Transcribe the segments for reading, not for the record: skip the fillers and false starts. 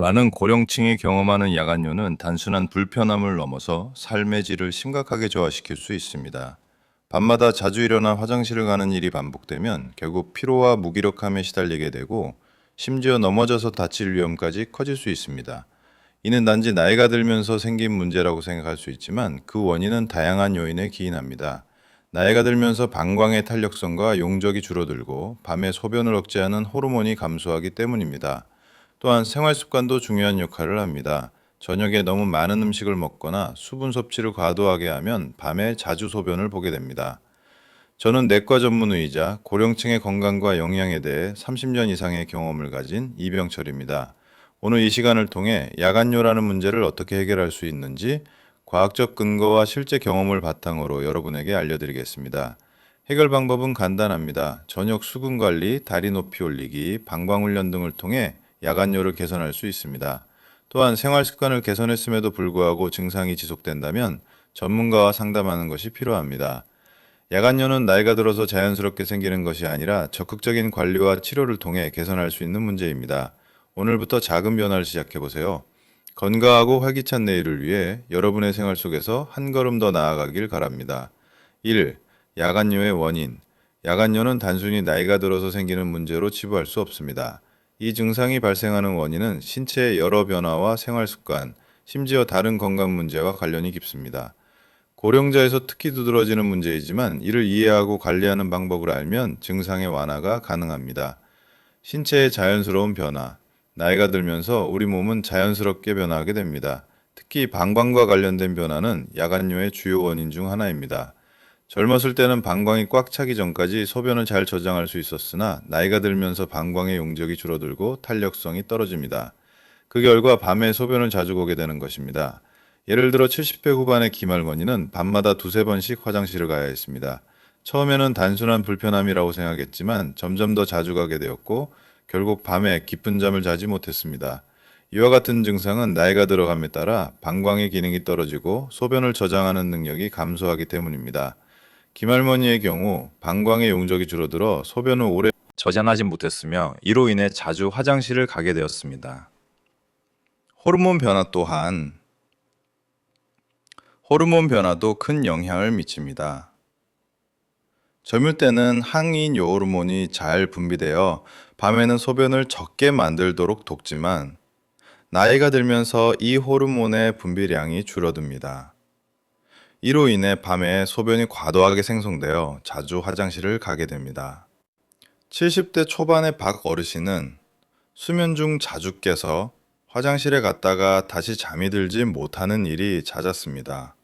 많은 고령층이 경험하는 야간뇨는 단순한 불편함을 넘어서 삶의 질을 심각하게 저하시킬 수 있습니다. 밤마다 자주 일어나 화장실을 가는 일이 반복되면 결국 피로와 무기력함에 시달리게 되고 심지어 넘어져서 다칠 위험까지 커질 수 있습니다. 이는 단지 나이가 들면서 생긴 문제라고 생각할 수 있지만 그 원인은 다양한 요인에 기인합니다. 나이가 들면서 방광의 탄력성과 용적이 줄어들고 밤에 소변을 억제하는 호르몬이 감소하기 때문입니다. 또한 생활 습관도 중요한 역할을 합니다. 저녁에 너무 많은 음식을 먹거나 수분 섭취를 과도하게 하면 밤에 자주 소변을 보게 됩니다. 저는 내과 전문의이자 고령층의 건강과 영양에 대해 30년 이상의 경험을 가진 이병철입니다. 오늘 이 시간을 통해 야간뇨라는 문제를 어떻게 해결할 수 있는지 과학적 근거와 실제 경험을 바탕으로 여러분에게 알려드리겠습니다. 해결 방법은 간단합니다. 저녁 수분 관리, 다리 높이 올리기, 방광훈련 등을 통해 야간뇨를 개선할 수 있습니다. 또한 생활 습관을 개선했음에도 불구하고 증상이 지속된다면 전문가와 상담하는 것이 필요합니다. 야간뇨는 나이가 들어서 자연스럽게 생기는 것이 아니라 적극적인 관리와 치료를 통해 개선할 수 있는 문제입니다. 오늘부터 작은 변화를 시작해보세요. 건강하고 활기찬 내일을 위해 여러분의 생활 속에서 한 걸음 더 나아가길 바랍니다. 1. 야간뇨의 원인. 야간뇨는 단순히 나이가 들어서 생기는 문제로 치부할 수 없습니다. 이 증상이 발생하는 원인은 신체의 여러 변화와 생활 습관, 심지어 다른 건강 문제와 관련이 깊습니다. 고령자에서 특히 두드러지는 문제이지만 이를 이해하고 관리하는 방법을 알면 증상의 완화가 가능합니다. 신체의 자연스러운 변화. 나이가 들면서 우리 몸은 자연스럽게 변화하게 됩니다. 특히 방광과 관련된 변화는 야간뇨의 주요 원인 중 하나입니다. 젊었을 때는 방광이 꽉 차기 전까지 소변을 잘 저장할 수 있었으나 나이가 들면서 방광의 용적이 줄어들고 탄력성이 떨어집니다. 그 결과 밤에 소변을 자주 보게 되는 것입니다. 예를 들어 70대 후반의 김할머니는 밤마다 두세 번씩 화장실을 가야 했습니다. 처음에는 단순한 불편함이라고 생각했지만 점점 더 자주 가게 되었고 결국 밤에 깊은 잠을 자지 못했습니다. 이와 같은 증상은 나이가 들어감에 따라 방광의 기능이 떨어지고 소변을 저장하는 능력이 감소하기 때문입니다. 김할머니의 경우 방광의 용적이 줄어들어 소변을 오래 저장하지 못했으며 이로 인해 자주 화장실을 가게 되었습니다. 호르몬 변화도 큰 영향을 미칩니다. 젊을 때는 항인 요호르몬이 잘 분비되어 밤에는 소변을 적게 만들도록 돕지만 나이가 들면서 이 호르몬의 분비량이 줄어듭니다. 이로 인해 밤에 소변이 과도하게 생성되어 자주 화장실을 가게 됩니다. 70대 초반의 박 어르신은 수면 중 자주 깨서 화장실에 갔다가 다시 잠이 들지 못하는 일이 잦았습니다.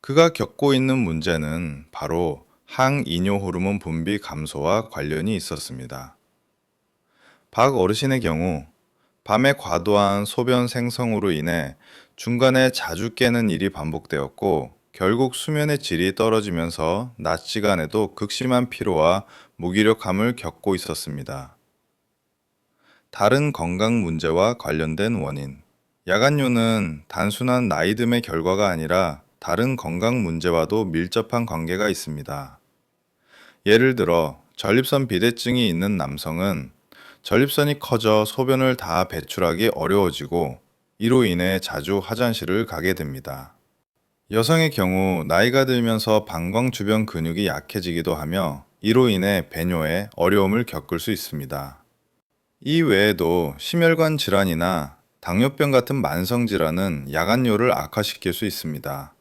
그가 겪고 있는 문제는 바로 항이뇨 호르몬 분비 감소와 관련이 있었습니다. 박 어르신의 경우 밤에 과도한 소변 생성으로 인해 중간에 자주 깨는 일이 반복되었고 결국 수면의 질이 떨어지면서 낮 시간에도 극심한 피로와 무기력함을 겪고 있었습니다. 다른 건강 문제와 관련된 원인. 야간뇨는 단순한 나이듦의 결과가 아니라 다른 건강 문제와도 밀접한 관계가 있습니다. 예를 들어 전립선 비대증이 있는 남성은 전립선이 커져 소변을 다 배출하기 어려워지고 이로 인해 자주 화장실을 가게 됩니다. 여성의 경우 나이가 들면서 방광 주변 근육이 약해지기도 하며 이로 인해 배뇨에 어려움을 겪을 수 있습니다. 이 외에도 심혈관 질환이나 당뇨병 같은 만성 질환은 야간뇨를 악화시킬 수 있습니다.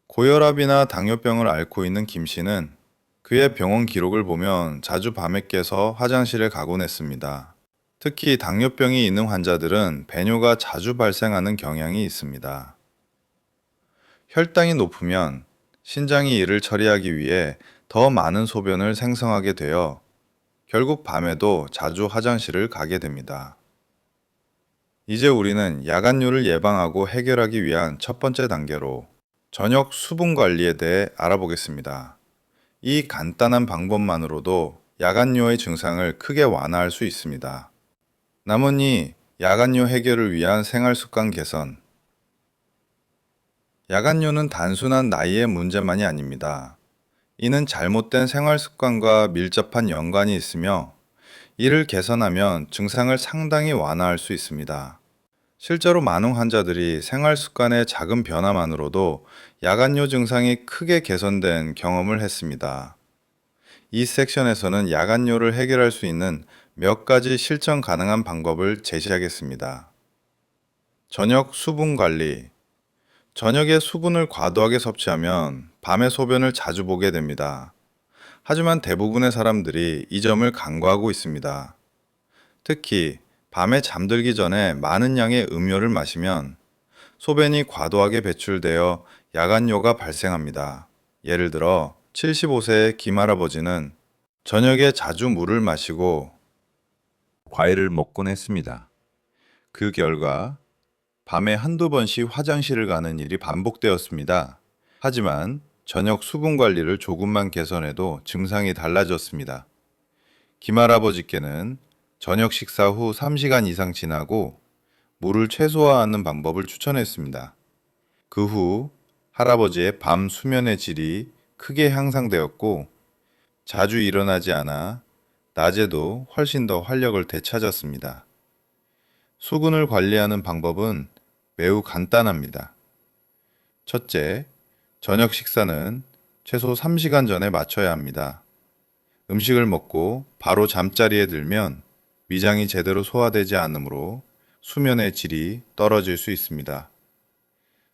고혈압이나 당뇨병을 앓고 있는 김 씨는 그의 병원 기록을 보면 자주 밤에 깨서 화장실에 가곤 했습니다. 특히 당뇨병이 있는 환자들은 배뇨가 자주 발생하는 경향이 있습니다. 혈당이 높으면 신장이 이를 처리하기 위해 더 많은 소변을 생성하게 되어 결국 밤에도 자주 화장실을 가게 됩니다. 이제 우리는 야간뇨를 예방하고 해결하기 위한 첫 번째 단계로 저녁 수분 관리에 대해 알아보겠습니다. 이 간단한 방법만으로도 야간뇨의 증상을 크게 완화할 수 있습니다. 나머지 야간뇨 해결을 위한 생활 습관 개선. 야간뇨는 단순한 나이의 문제만이 아닙니다. 이는 잘못된 생활 습관과 밀접한 연관이 있으며 이를 개선하면 증상을 상당히 완화할 수 있습니다. 실제로 많은 환자들이 생활 습관의 작은 변화만으로도 야간요 증상이 크게 개선된 경험을 했습니다. 이 섹션에서는 야간요를 해결할 수 있는 몇 가지 실천 가능한 방법을 제시하겠습니다. 저녁 수분 관리. 저녁에 수분을 과도하게 섭취하면 밤에 소변을 자주 보게 됩니다. 하지만 대부분의 사람들이 이 점을 간과하고 있습니다. 특히 밤에 잠들기 전에 많은 양의 음료를 마시면 소변이 과도하게 배출되어 야간요가 발생합니다. 예를 들어 75세의 김할아버지는 저녁에 자주 물을 마시고 과일을 먹곤 했습니다. 그 결과 밤에 한두 번씩 화장실을 가는 일이 반복되었습니다. 하지만 저녁 수분 관리를 조금만 개선해도 증상이 달라졌습니다. 김할아버지께는 저녁 식사 후 3시간 이상 지나고 물을 최소화하는 방법을 추천했습니다. 그 후 할아버지의 밤 수면의 질이 크게 향상되었고 자주 일어나지 않아 낮에도 훨씬 더 활력을 되찾았습니다. 수분을 관리하는 방법은 매우 간단합니다. 첫째, 저녁 식사는 최소 3시간 전에 마쳐야 합니다. 음식을 먹고 바로 잠자리에 들면 위장이 제대로 소화되지 않으므로 수면의 질이 떨어질 수 있습니다.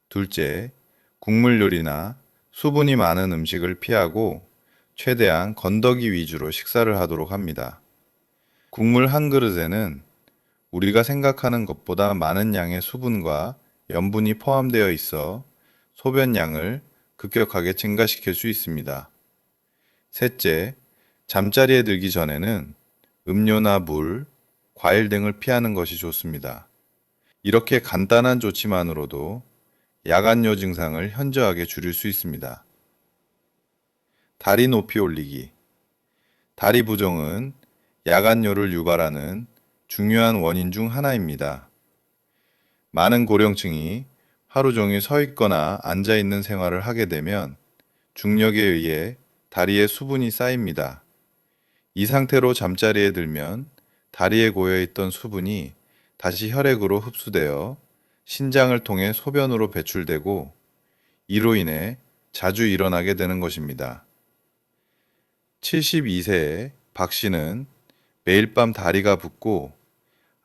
둘째, 국물 요리나 수분이 많은 음식을 피하고 최대한 건더기 위주로 식사를 하도록 합니다. 국물 한 그릇에는 우리가 생각하는 것보다 많은 양의 수분과 염분이 포함되어 있어 소변량을 급격하게 증가시킬 수 있습니다. 셋째, 잠자리에 들기 전에는 음료나 물, 과일 등을 피하는 것이 좋습니다. 이렇게 간단한 조치만으로도 야간요 증상을 현저하게 줄일 수 있습니다. 다리 높이 올리기. 다리 부종은 야간요를 유발하는 중요한 원인 중 하나입니다. 많은 고령층이 하루 종일 서 있거나 앉아 있는 생활을 하게 되면 중력에 의해 다리에 수분이 쌓입니다. 이 상태로 잠자리에 들면 다리에 고여 있던 수분이 다시 혈액으로 흡수되어 신장을 통해 소변으로 배출되고 이로 인해 자주 일어나게 되는 것입니다. 72세의 박 씨는 매일 밤 다리가 붓고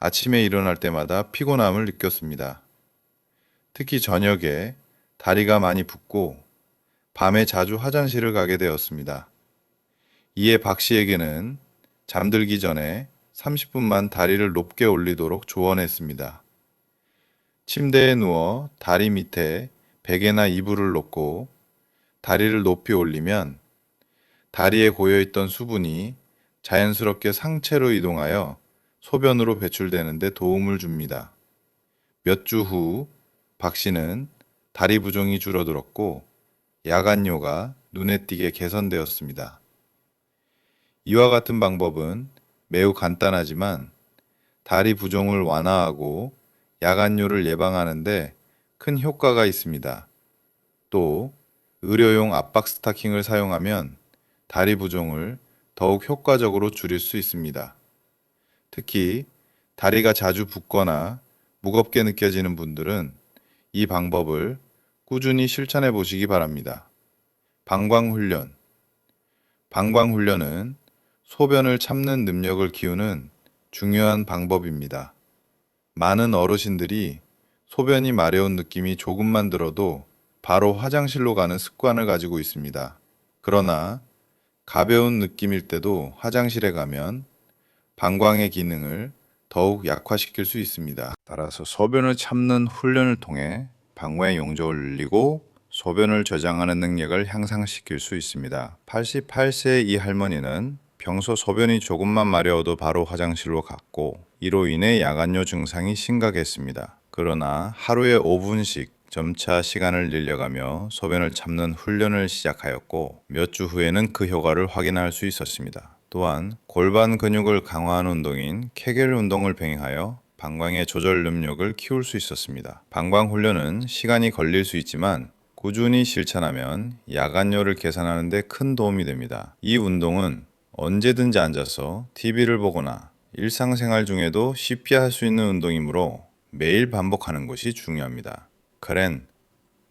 아침에 일어날 때마다 피곤함을 느꼈습니다. 특히 저녁에 다리가 많이 붓고 밤에 자주 화장실을 가게 되었습니다. 이에 박 씨에게는 잠들기 전에 30분만 다리를 높게 올리도록 조언했습니다. 침대에 누워 다리 밑에 베개나 이불을 놓고 다리를 높이 올리면 다리에 고여있던 수분이 자연스럽게 상체로 이동하여 소변으로 배출되는 데 도움을 줍니다. 몇 주 후 박 씨는 다리 부종이 줄어들었고 야간요가 눈에 띄게 개선되었습니다. 이와 같은 방법은 매우 간단하지만 다리 부종을 완화하고 야간요를 예방하는 데 큰 효과가 있습니다. 또 의료용 압박 스타킹을 사용하면 다리 부종을 더욱 효과적으로 줄일 수 있습니다. 특히 다리가 자주 붓거나 무겁게 느껴지는 분들은 이 방법을 꾸준히 실천해 보시기 바랍니다. 방광훈련. 방광훈련은 소변을 참는 능력을 키우는 중요한 방법입니다. 많은 어르신들이 소변이 마려운 느낌이 조금만 들어도 바로 화장실로 가는 습관을 가지고 있습니다. 그러나 가벼운 느낌일 때도 화장실에 가면 방광의 기능을 더욱 약화시킬 수 있습니다. 따라서 소변을 참는 훈련을 통해 방광의 용적을 늘리고 소변을 저장하는 능력을 향상시킬 수 있습니다. 88세 이 할머니는 평소 소변이 조금만 마려워도 바로 화장실로 갔고 이로 인해 야간요 증상이 심각했습니다. 그러나 하루에 5분씩 점차 시간을 늘려가며 소변을 참는 훈련을 시작하였고 몇 주 후에는 그 효과를 확인할 수 있었습니다. 또한 골반 근육을 강화하는 운동인 케겔 운동을 병행하여 방광의 조절 능력을 키울 수 있었습니다. 방광 훈련은 시간이 걸릴 수 있지만 꾸준히 실천하면 야간요를 개선하는 데 큰 도움이 됩니다. 이 운동은 언제든지 앉아서 TV를 보거나 일상생활 중에도 쉽게 할 수 있는 운동이므로 매일 반복하는 것이 중요합니다. 그랜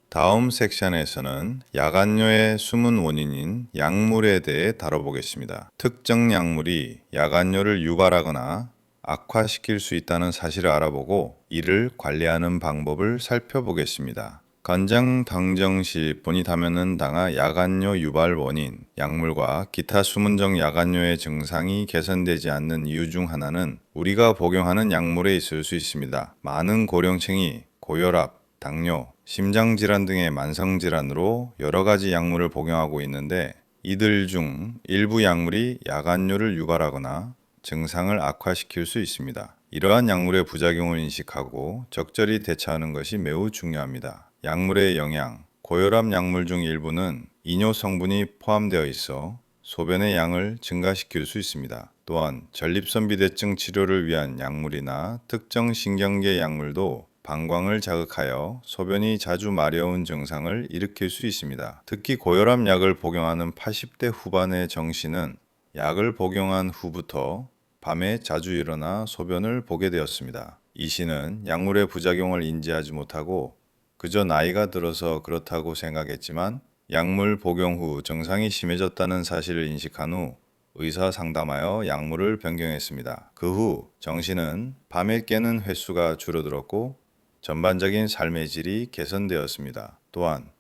다음 섹션에서는 야간뇨의 숨은 원인인 약물에 대해 다뤄보겠습니다. 특정 약물이 야간뇨를 유발하거나 악화시킬 수 있다는 사실을 알아보고 이를 관리하는 방법을 살펴보겠습니다. 간장 당정시 보니타면은 당하 야간뇨 유발 원인, 약물과 기타 수문적 야간뇨의 증상이 개선되지 않는 이유 중 하나는 우리가 복용하는 약물에 있을 수 있습니다. 많은 고령층이 고혈압, 당뇨, 심장질환 등의 만성질환으로 여러 가지 약물을 복용하고 있는데 이들 중 일부 약물이 야간뇨를 유발하거나 증상을 악화시킬 수 있습니다. 이러한 약물의 부작용을 인식하고 적절히 대처하는 것이 매우 중요합니다. 약물의 영향, 고혈압 약물 중 일부는 이뇨 성분이 포함되어 있어 소변의 양을 증가시킬 수 있습니다. 또한 전립선 비대증 치료를 위한 약물이나 특정 신경계 약물도 방광을 자극하여 소변이 자주 마려운 증상을 일으킬 수 있습니다. 특히 고혈압 약을 복용하는 80대 후반의 정 씨는 약을 복용한 후부터 밤에 자주 일어나 소변을 보게 되었습니다. 이 씨는 약물의 부작용을 인지하지 못하고 그저 나이가 들어서 그렇다고 생각했지만 약물 복용 후 증상이 심해졌다는 사실을 인식한 후 의사 상담하여 약물을 변경했습니다. 그 후 정 씨는 밤에 깨는 횟수가 줄어들었고 전반적인 삶의 질이 개선되었습니다. 또한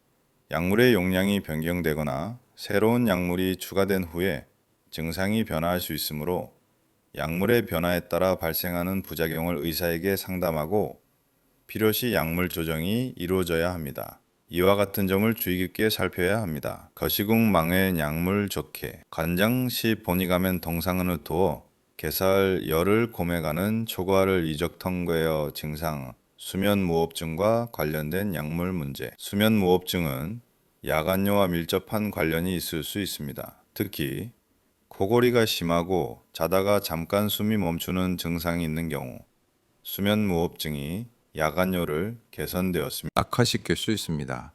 약물의 용량이 변경되거나 새로운 약물이 추가된 후에 증상이 변화할 수 있으므로 약물의 변화에 따라 발생하는 부작용을 의사에게 상담하고 필요시 약물 조정이 이루어져야 합니다. 이와 같은 점을 주의 깊게 살펴야 합니다. 거시국망의 약물 적해, 간장시 보니가면 동상은을 두어 개살 열을 고매가는 초과를 이적통과여 증상, 수면무호흡증과 관련된 약물 문제. 수면무호흡증은 야간뇨와 밀접한 관련이 있을 수 있습니다. 특히 코골이가 심하고 자다가 잠깐 숨이 멈추는 증상이 있는 경우 수면무호흡증이 야간뇨를 개선되었습니다. 악화시킬 수 있습니다.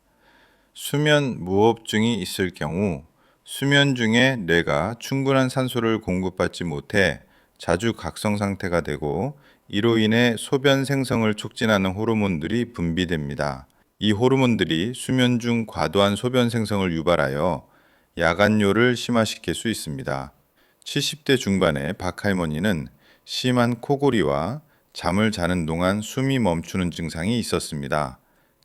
수면무호흡증이 있을 경우 수면 중에 뇌가 충분한 산소를 공급받지 못해 자주 각성 상태가 되고 이로 인해 소변 생성을 촉진하는 호르몬들이 분비됩니다. 이 호르몬들이 수면 중 과도한 소변 생성을 유발하여 야간뇨를 심화시킬 수 있습니다. 70대 중반의 박 할머니는 심한 코골이와 잠을 자는 동안 숨이 멈추는 증상이 있었습니다.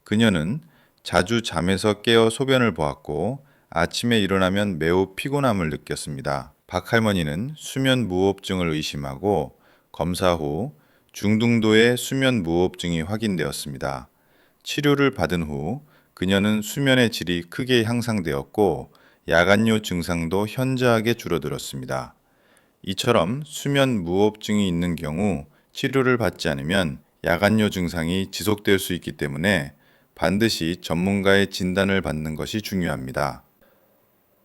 그녀는 자주 잠에서 깨어 소변을 보았고 아침에 일어나면 매우 피곤함을 느꼈습니다. 박 할머니는 수면 무호흡증을 의심하고 검사 후 중등도의 수면 무호흡증이 확인되었습니다. 치료를 받은 후 그녀는 수면의 질이 크게 향상되었고 야간뇨 증상도 현저하게 줄어들었습니다. 이처럼 수면 무호흡증이 있는 경우 치료를 받지 않으면 야간뇨 증상이 지속될 수 있기 때문에 반드시 전문가의 진단을 받는 것이 중요합니다.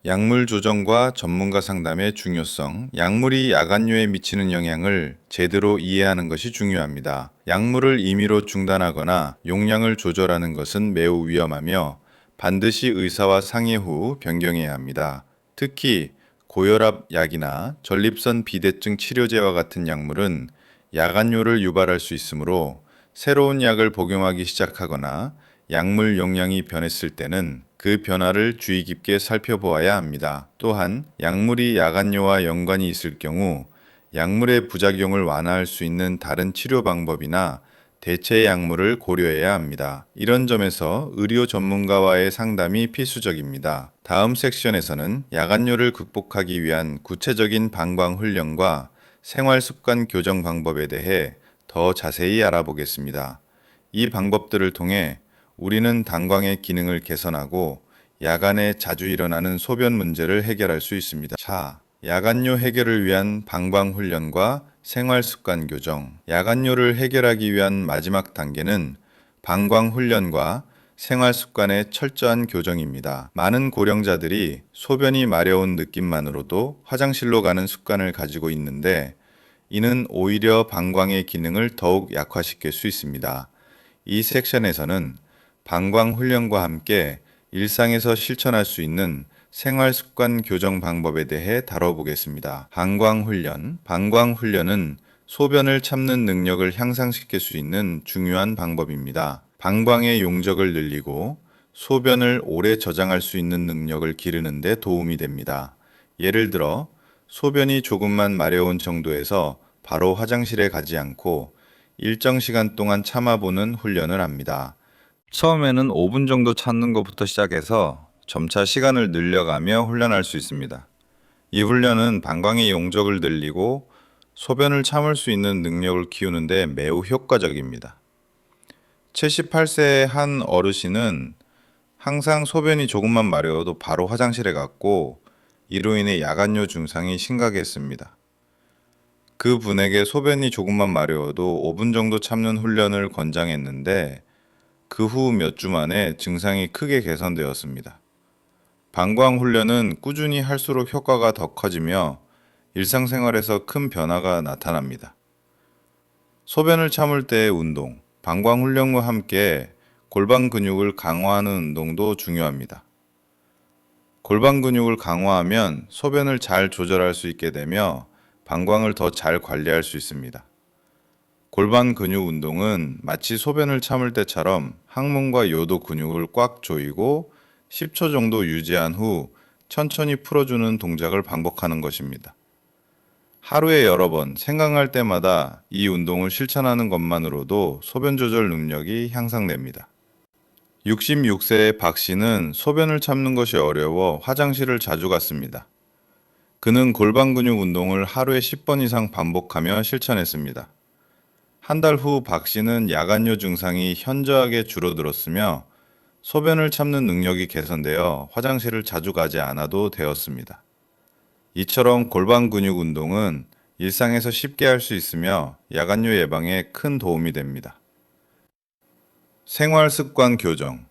약물 조정과 전문가 상담의 중요성, 약물이 야간뇨에 미치는 영향을 제대로 이해하는 것이 중요합니다. 약물을 임의로 중단하거나 용량을 조절하는 것은 매우 위험하며 반드시 의사와 상의 후 변경해야 합니다. 특히 고혈압 약이나 전립선 비대증 치료제와 같은 약물은 야간뇨를 유발할 수 있으므로 새로운 약을 복용하기 시작하거나 약물 용량이 변했을 때는 그 변화를 주의 깊게 살펴보아야 합니다. 또한 약물이 야간뇨와 연관이 있을 경우 약물의 부작용을 완화할 수 있는 다른 치료 방법이나 대체 약물을 고려해야 합니다. 이런 점에서 의료 전문가와의 상담이 필수적입니다. 다음 섹션에서는 야간뇨를 극복하기 위한 구체적인 방광 훈련과 생활 습관 교정 방법에 대해 더 자세히 알아보겠습니다. 이 방법들을 통해 우리는 방광의 기능을 개선하고 야간에 자주 일어나는 소변 문제를 해결할 수 있습니다. 자, 야간뇨 해결을 위한 방광 훈련과 생활 습관 교정. 야간뇨를 해결하기 위한 마지막 단계는 방광 훈련과 생활 습관의 철저한 교정입니다. 많은 고령자들이 소변이 마려운 느낌만으로도 화장실로 가는 습관을 가지고 있는데 이는 오히려 방광의 기능을 더욱 약화시킬 수 있습니다. 이 섹션에서는 방광 훈련과 함께 일상에서 실천할 수 있는 생활습관 교정 방법에 대해 다뤄보겠습니다. 방광훈련. 방광훈련은 소변을 참는 능력을 향상시킬 수 있는 중요한 방법입니다. 방광의 용적을 늘리고 소변을 오래 저장할 수 있는 능력을 기르는 데 도움이 됩니다. 예를 들어 소변이 조금만 마려운 정도에서 바로 화장실에 가지 않고 일정 시간 동안 참아보는 훈련을 합니다. 처음에는 5분 정도 참는 것부터 시작해서 점차 시간을 늘려가며 훈련할 수 있습니다. 이 훈련은 방광의 용적을 늘리고 소변을 참을 수 있는 능력을 키우는데 매우 효과적입니다. 78세의 한 어르신은 항상 소변이 조금만 마려워도 바로 화장실에 갔고 이로 인해 야간요 증상이 심각했습니다. 그 분에게 소변이 조금만 마려워도 5분 정도 참는 훈련을 권장했는데 그 후 몇 주 만에 증상이 크게 개선되었습니다. 방광 훈련은 꾸준히 할수록 효과가 더 커지며 일상생활에서 큰 변화가 나타납니다. 소변을 참을 때의 운동, 방광 훈련과 함께 골반 근육을 강화하는 운동도 중요합니다. 골반 근육을 강화하면 소변을 잘 조절할 수 있게 되며 방광을 더 잘 관리할 수 있습니다. 골반 근육 운동은 마치 소변을 참을 때처럼 항문과 요도 근육을 꽉 조이고 10초 정도 유지한 후 천천히 풀어주는 동작을 반복하는 것입니다. 하루에 여러 번 생각날 때마다 이 운동을 실천하는 것만으로도 소변 조절 능력이 향상됩니다. 66세의 박 씨는 소변을 참는 것이 어려워 화장실을 자주 갔습니다. 그는 골반 근육 운동을 하루에 10번 이상 반복하며 실천했습니다. 한 달 후 박 씨는 야간요 증상이 현저하게 줄어들었으며 소변을 참는 능력이 개선되어 화장실을 자주 가지 않아도 되었습니다. 이처럼 골반 근육 운동은 일상에서 쉽게 할 수 있으며 야간요 예방에 큰 도움이 됩니다. 생활 습관 교정.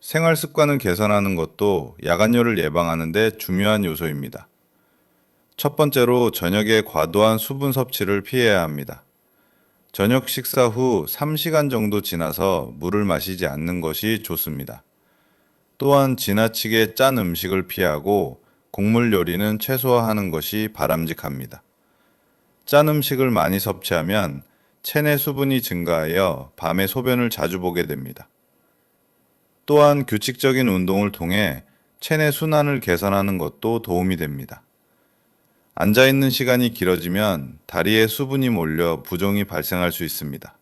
생활 습관을 개선하는 것도 야간요를 예방하는 데 중요한 요소입니다. 첫 번째로 저녁에 과도한 수분 섭취를 피해야 합니다. 저녁 식사 후 3시간 정도 지나서 물을 마시지 않는 것이 좋습니다. 또한 지나치게 짠 음식을 피하고 곡물 요리는 최소화하는 것이 바람직합니다. 짠 음식을 많이 섭취하면 체내 수분이 증가하여 밤에 소변을 자주 보게 됩니다. 또한 규칙적인 운동을 통해 체내 순환을 개선하는 것도 도움이 됩니다. 앉아있는 시간이 길어지면 다리에 수분이 몰려 부종이 발생할 수 있습니다.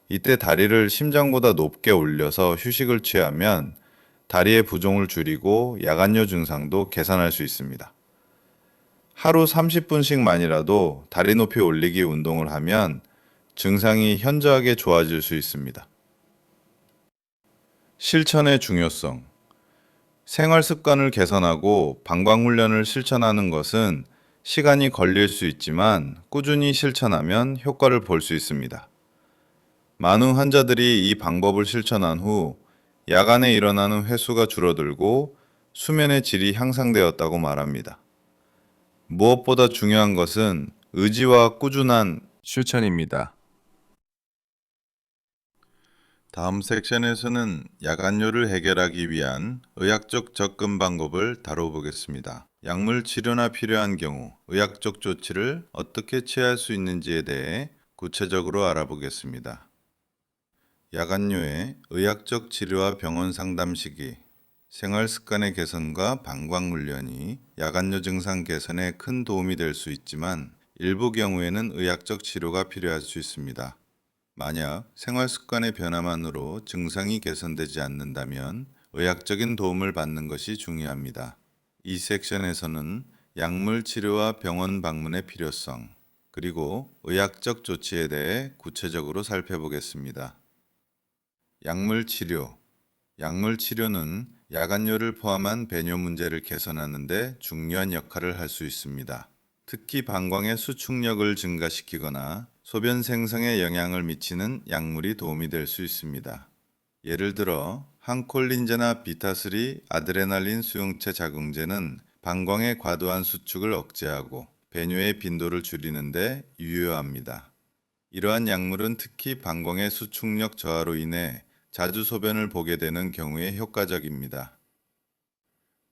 이때 다리를 심장보다 높게 올려서 휴식을 취하면 다리의 부종을 줄이고 야간요 증상도 개선할 수 있습니다. 하루 30분씩만이라도 다리 높이 올리기 운동을 하면 증상이 현저하게 좋아질 수 있습니다. 실천의 중요성. 생활 습관을 개선하고 방광훈련을 실천하는 것은 시간이 걸릴 수 있지만 꾸준히 실천하면 효과를 볼 수 있습니다. 많은 환자들이 이 방법을 실천한 후 야간에 일어나는 횟수가 줄어들고 수면의 질이 향상되었다고 말합니다. 무엇보다 중요한 것은 의지와 꾸준한 실천입니다. 다음 섹션에서는 야간요를 해결하기 위한 의학적 접근 방법을 다뤄보겠습니다. 약물 치료나 필요한 경우 의학적 조치를 어떻게 취할 수 있는지에 대해 구체적으로 알아보겠습니다. 야간요의 의학적 치료와 병원 상담 시기, 생활 습관의 개선과 방광훈련이 야간요 증상 개선에 큰 도움이 될 수 있지만 일부 경우에는 의학적 치료가 필요할 수 있습니다. 만약 생활 습관의 변화만으로 증상이 개선되지 않는다면 의학적인 도움을 받는 것이 중요합니다. 이 섹션에서는 약물 치료와 병원 방문의 필요성, 그리고 의학적 조치에 대해 구체적으로 살펴보겠습니다. 약물 치료. 약물 치료는 야간요를 포함한 배뇨 문제를 개선하는 데 중요한 역할을 할 수 있습니다. 특히 방광의 수축력을 증가시키거나 소변 생성에 영향을 미치는 약물이 도움이 될 수 있습니다. 예를 들어 항콜린제나 비타3 아드레날린 수용체 작용제는 방광의 과도한 수축을 억제하고 배뇨의 빈도를 줄이는 데 유효합니다. 이러한 약물은 특히 방광의 수축력 저하로 인해 자주 소변을 보게 되는 경우에 효과적입니다.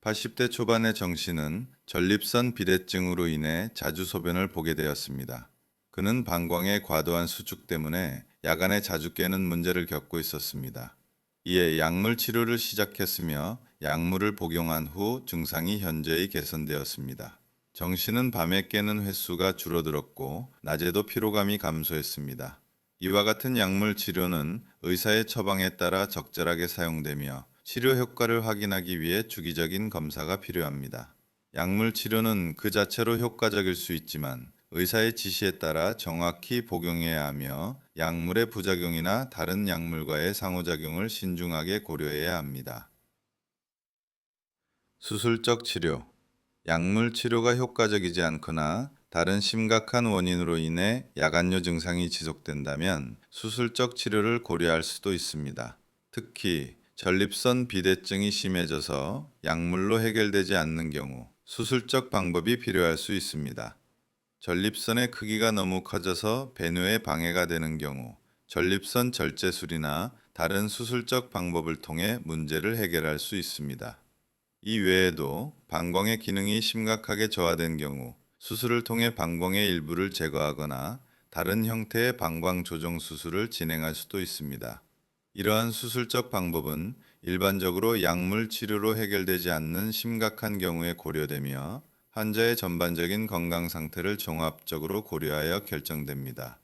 80대 초반의 정 씨는 전립선 비대증으로 인해 자주 소변을 보게 되었습니다. 그는 방광의 과도한 수축 때문에 야간에 자주 깨는 문제를 겪고 있었습니다. 이에 약물 치료를 시작했으며 약물을 복용한 후 증상이 현저히 개선되었습니다. 정 씨는 밤에 깨는 횟수가 줄어들었고 낮에도 피로감이 감소했습니다. 이와 같은 약물 치료는 의사의 처방에 따라 적절하게 사용되며 치료 효과를 확인하기 위해 주기적인 검사가 필요합니다. 약물 치료는 그 자체로 효과적일 수 있지만 의사의 지시에 따라 정확히 복용해야 하며 약물의 부작용이나 다른 약물과의 상호작용을 신중하게 고려해야 합니다. 수술적 치료. 약물 치료가 효과적이지 않거나 다른 심각한 원인으로 인해 야간뇨 증상이 지속된다면 수술적 치료를 고려할 수도 있습니다. 특히 전립선 비대증이 심해져서 약물로 해결되지 않는 경우 수술적 방법이 필요할 수 있습니다. 전립선의 크기가 너무 커져서 배뇨에 방해가 되는 경우 전립선 절제술이나 다른 수술적 방법을 통해 문제를 해결할 수 있습니다. 이 외에도 방광의 기능이 심각하게 저하된 경우 수술을 통해 방광의 일부를 제거하거나 다른 형태의 방광 조정 수술을 진행할 수도 있습니다. 이러한 수술적 방법은 일반적으로 약물 치료로 해결되지 않는 심각한 경우에 고려되며 환자의 전반적인 건강 상태를 종합적으로 고려하여 결정됩니다.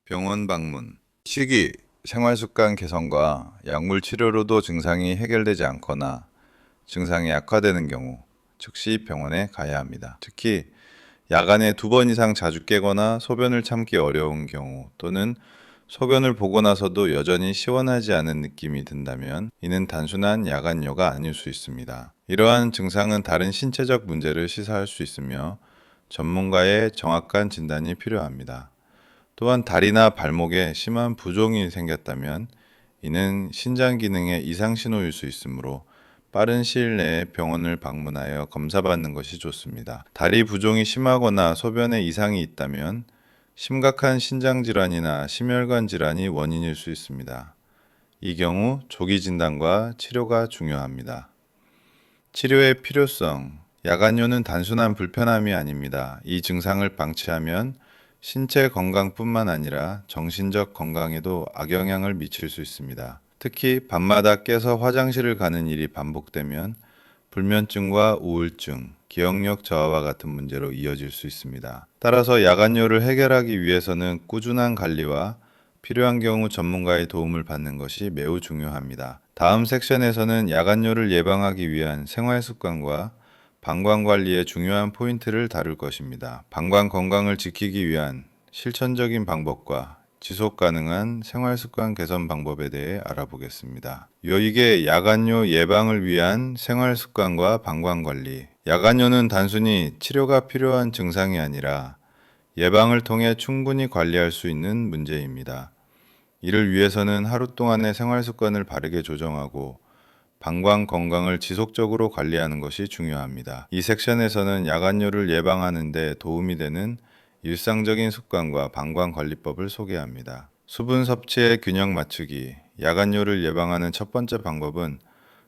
병원 방문. 식이, 생활습관 개선과 약물 치료로도 증상이 해결되지 않거나 증상이 악화되는 경우 즉시 병원에 가야 합니다. 특히 야간에 2번 이상 자주 깨거나 소변을 참기 어려운 경우 또는 소변을 보고 나서도 여전히 시원하지 않은 느낌이 든다면 이는 단순한 야간뇨가 아닐 수 있습니다. 이러한 증상은 다른 신체적 문제를 시사할 수 있으며 전문가의 정확한 진단이 필요합니다. 또한 다리나 발목에 심한 부종이 생겼다면 이는 신장 기능의 이상 신호일 수 있으므로 빠른 시일 내에 병원을 방문하여 검사받는 것이 좋습니다. 다리 부종이 심하거나 소변에 이상이 있다면 심각한 신장 질환이나 심혈관 질환이 원인일 수 있습니다. 이 경우 조기 진단과 치료가 중요합니다. 치료의 필요성. 야간뇨는 단순한 불편함이 아닙니다. 이 증상을 방치하면 신체 건강뿐만 아니라 정신적 건강에도 악영향을 미칠 수 있습니다. 특히 밤마다 깨서 화장실을 가는 일이 반복되면 불면증과 우울증, 기억력 저하와 같은 문제로 이어질 수 있습니다. 따라서 야간뇨를 해결하기 위해서는 꾸준한 관리와 필요한 경우 전문가의 도움을 받는 것이 매우 중요합니다. 다음 섹션에서는 야간뇨를 예방하기 위한 생활 습관과 방광 관리의 중요한 포인트를 다룰 것입니다. 방광 건강을 지키기 위한 실천적인 방법과 지속 가능한 생활 습관 개선 방법에 대해 알아보겠습니다. 요익의 야간뇨 예방을 위한 생활 습관과 방광 관리. 야간뇨는 단순히 치료가 필요한 증상이 아니라 예방을 통해 충분히 관리할 수 있는 문제입니다. 이를 위해서는 하루 동안의 생활 습관을 바르게 조정하고 방광 건강을 지속적으로 관리하는 것이 중요합니다. 이 섹션에서는 야간뇨를 예방하는 데 도움이 되는 일상적인 습관과 방광 관리법을 소개합니다. 수분 섭취의 균형 맞추기. 야간뇨를 예방하는 첫 번째 방법은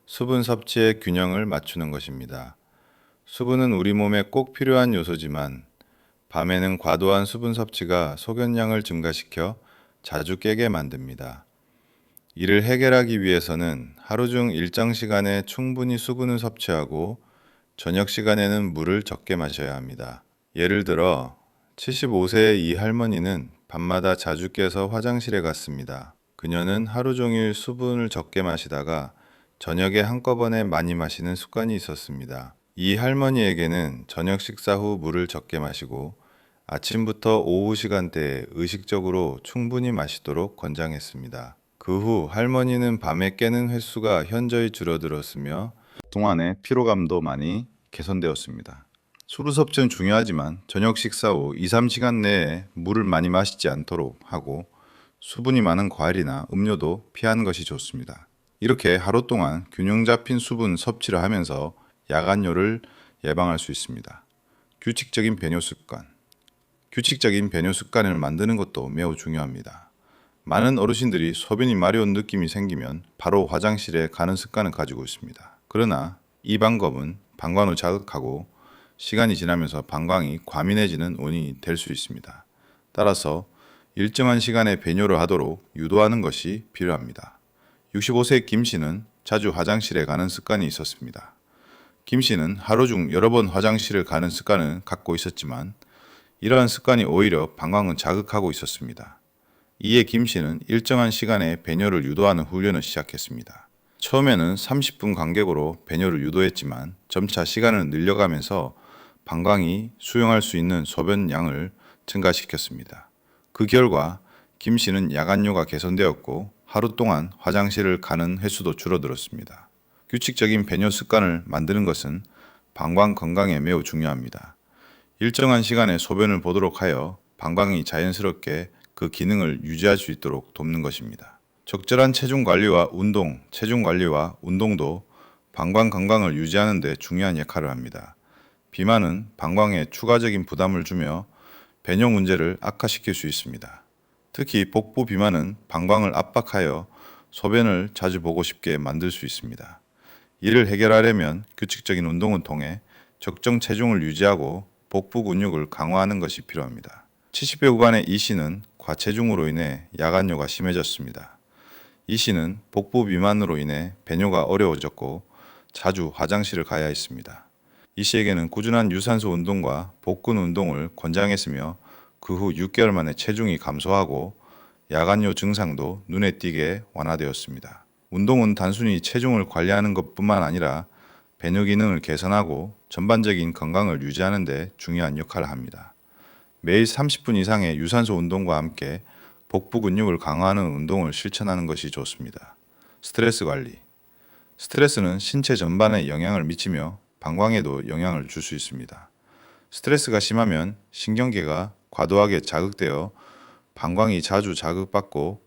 수분 섭취의 균형을 맞추는 것입니다. 수분은 우리 몸에 꼭 필요한 요소지만 밤에는 과도한 수분 섭취가 소변량을 증가시켜 자주 깨게 만듭니다. 이를 해결하기 위해서는 하루 중 일정 시간에 충분히 수분을 섭취하고 저녁 시간에는 물을 적게 마셔야 합니다. 예를 들어 75세의 이 할머니는 밤마다 자주 깨서 화장실에 갔습니다. 그녀는 하루 종일 수분을 적게 마시다가 저녁에 한꺼번에 많이 마시는 습관이 있었습니다. 이 할머니에게는 저녁 식사 후 물을 적게 마시고 아침부터 오후 시간대에 의식적으로 충분히 마시도록 권장했습니다. 그 후 할머니는 밤에 깨는 횟수가 현저히 줄어들었으며 동안의 피로감도 많이 개선되었습니다. 수분 섭취는 중요하지만 저녁 식사 후 2-3시간 내에 물을 많이 마시지 않도록 하고 수분이 많은 과일이나 음료도 피하는 것이 좋습니다. 이렇게 하루 동안 균형 잡힌 수분 섭취를 하면서 야간뇨를 예방할 수 있습니다. 규칙적인 배뇨 습관. 규칙적인 배뇨 습관을 만드는 것도 매우 중요합니다. 많은 어르신들이 소변이 마려운 느낌이 생기면 바로 화장실에 가는 습관을 가지고 있습니다. 그러나 이 방법은 방광을 자극하고 시간이 지나면서 방광이 과민해지는 원인이 될 수 있습니다. 따라서 일정한 시간에 배뇨를 하도록 유도하는 것이 필요합니다. 65세 김 씨는 자주 화장실에 가는 습관이 있었습니다. 김 씨는 하루 중 여러 번 화장실을 가는 습관을 갖고 있었지만 이러한 습관이 오히려 방광을 자극하고 있었습니다. 이에 김 씨는 일정한 시간에 배뇨를 유도하는 훈련을 시작했습니다. 처음에는 30분 간격으로 배뇨를 유도했지만 점차 시간을 늘려가면서 방광이 수용할 수 있는 소변 양을 증가시켰습니다. 그 결과 김 씨는 야간뇨가 개선되었고 하루 동안 화장실을 가는 횟수도 줄어들었습니다. 규칙적인 배뇨 습관을 만드는 것은 방광 건강에 매우 중요합니다. 일정한 시간에 소변을 보도록 하여 방광이 자연스럽게 그 기능을 유지할 수 있도록 돕는 것입니다. 적절한 체중 관리와 운동도 방광 건강을 유지하는 데 중요한 역할을 합니다. 비만은 방광에 추가적인 부담을 주며 배뇨 문제를 악화시킬 수 있습니다. 특히 복부 비만은 방광을 압박하여 소변을 자주 보고 싶게 만들 수 있습니다. 이를 해결하려면 규칙적인 운동을 통해 적정 체중을 유지하고 복부 근육을 강화하는 것이 필요합니다. 70대 후반의 이 씨는 과체중으로 인해 야간뇨가 심해졌습니다. 이 씨는 복부 비만으로 인해 배뇨가 어려워졌고 자주 화장실을 가야 했습니다. 이 씨에게는 꾸준한 유산소 운동과 복근 운동을 권장했으며 그 후 6개월 만에 체중이 감소하고 야간뇨 증상도 눈에 띄게 완화되었습니다. 운동은 단순히 체중을 관리하는 것뿐만 아니라 배뇨 기능을 개선하고 전반적인 건강을 유지하는 데 중요한 역할을 합니다. 매일 30분 이상의 유산소 운동과 함께 복부 근육을 강화하는 운동을 실천하는 것이 좋습니다. 스트레스 관리. 스트레스는 신체 전반에 영향을 미치며 방광에도 영향을 줄 수 있습니다. 스트레스가 심하면 신경계가 과도하게 자극되어 방광이 자주 자극받고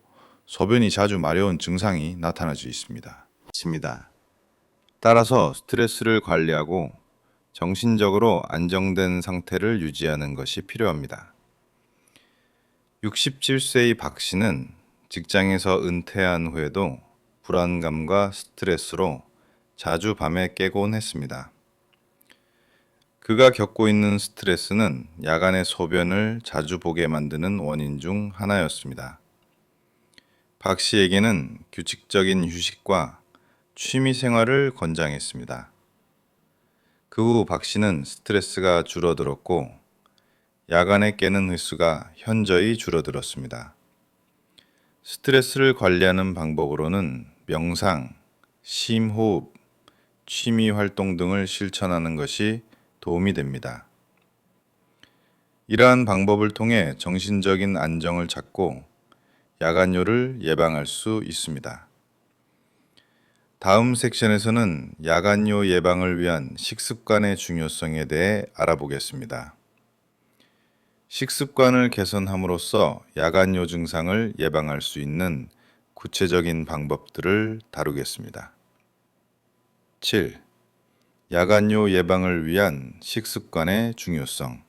소변이 자주 마려운 증상이 나타날 수 있습니다. 따라서 스트레스를 관리하고 정신적으로 안정된 상태를 유지하는 것이 필요합니다. 67세의 박 씨는 직장에서 은퇴한 후에도 불안감과 스트레스로 자주 밤에 깨곤 했습니다. 그가 겪고 있는 스트레스는 야간의 소변을 자주 보게 만드는 원인 중 하나였습니다. 박 씨에게는 규칙적인 휴식과 취미 생활을 권장했습니다. 그 후 박 씨는 스트레스가 줄어들었고 야간에 깨는 횟수가 현저히 줄어들었습니다. 스트레스를 관리하는 방법으로는 명상, 심호흡, 취미 활동 등을 실천하는 것이 도움이 됩니다. 이러한 방법을 통해 정신적인 안정을 찾고 야간뇨를 예방할 수 있습니다. 다음 섹션에서는 야간뇨 예방을 위한 식습관의 중요성에 대해 알아보겠습니다. 식습관을 개선함으로써 야간뇨 증상을 예방할 수 있는 구체적인 방법들을 다루겠습니다. 7. 야간뇨 예방을 위한 식습관의 중요성.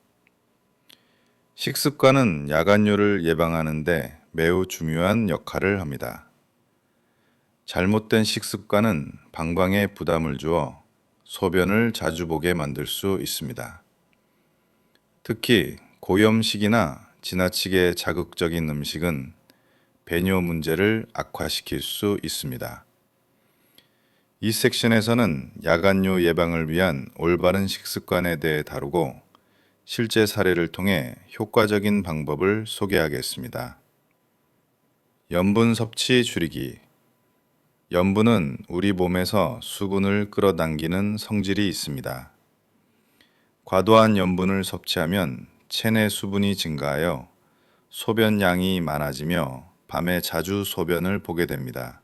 식습관은 야간뇨를 예방하는 데 매우 중요한 역할을 합니다. 잘못된 식습관은 방광에 부담을 주어 소변을 자주 보게 만들 수 있습니다. 특히 고염식이나 지나치게 자극적인 음식은 배뇨 문제를 악화시킬 수 있습니다. 이 섹션에서는 야간뇨 예방을 위한 올바른 식습관에 대해 다루고 실제 사례를 통해 효과적인 방법을 소개하겠습니다. 염분 섭취 줄이기. 염분은 우리 몸에서 수분을 끌어당기는 성질이 있습니다. 과도한 염분을 섭취하면 체내 수분이 증가하여 소변량이 많아지며 밤에 자주 소변을 보게 됩니다.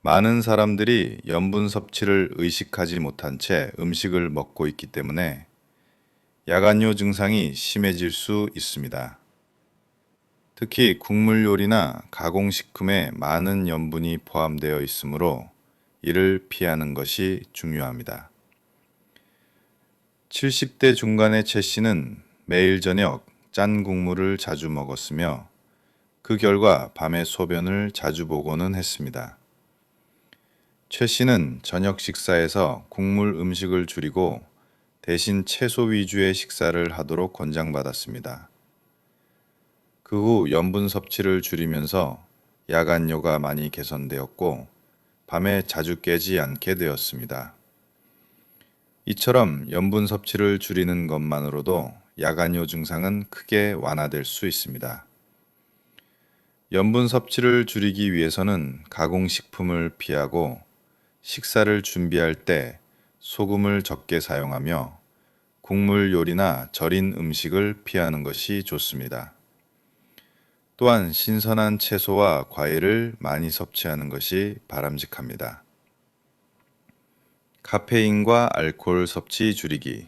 많은 사람들이 염분 섭취를 의식하지 못한 채 음식을 먹고 있기 때문에 야간뇨 증상이 심해질 수 있습니다. 특히 국물 요리나 가공식품에 많은 염분이 포함되어 있으므로 이를 피하는 것이 중요합니다. 70대 중반의 최 씨는 매일 저녁 짠 국물을 자주 먹었으며 그 결과 밤에 소변을 자주 보고는 했습니다. 최 씨는 저녁 식사에서 국물 음식을 줄이고 대신 채소 위주의 식사를 하도록 권장받았습니다. 그 후 염분 섭취를 줄이면서 야간뇨가 많이 개선되었고 밤에 자주 깨지 않게 되었습니다. 이처럼 염분 섭취를 줄이는 것만으로도 야간뇨 증상은 크게 완화될 수 있습니다. 염분 섭취를 줄이기 위해서는 가공식품을 피하고 식사를 준비할 때 소금을 적게 사용하며 국물 요리나 절인 음식을 피하는 것이 좋습니다. 또한 신선한 채소와 과일을 많이 섭취하는 것이 바람직합니다. 카페인과 알코올 섭취 줄이기.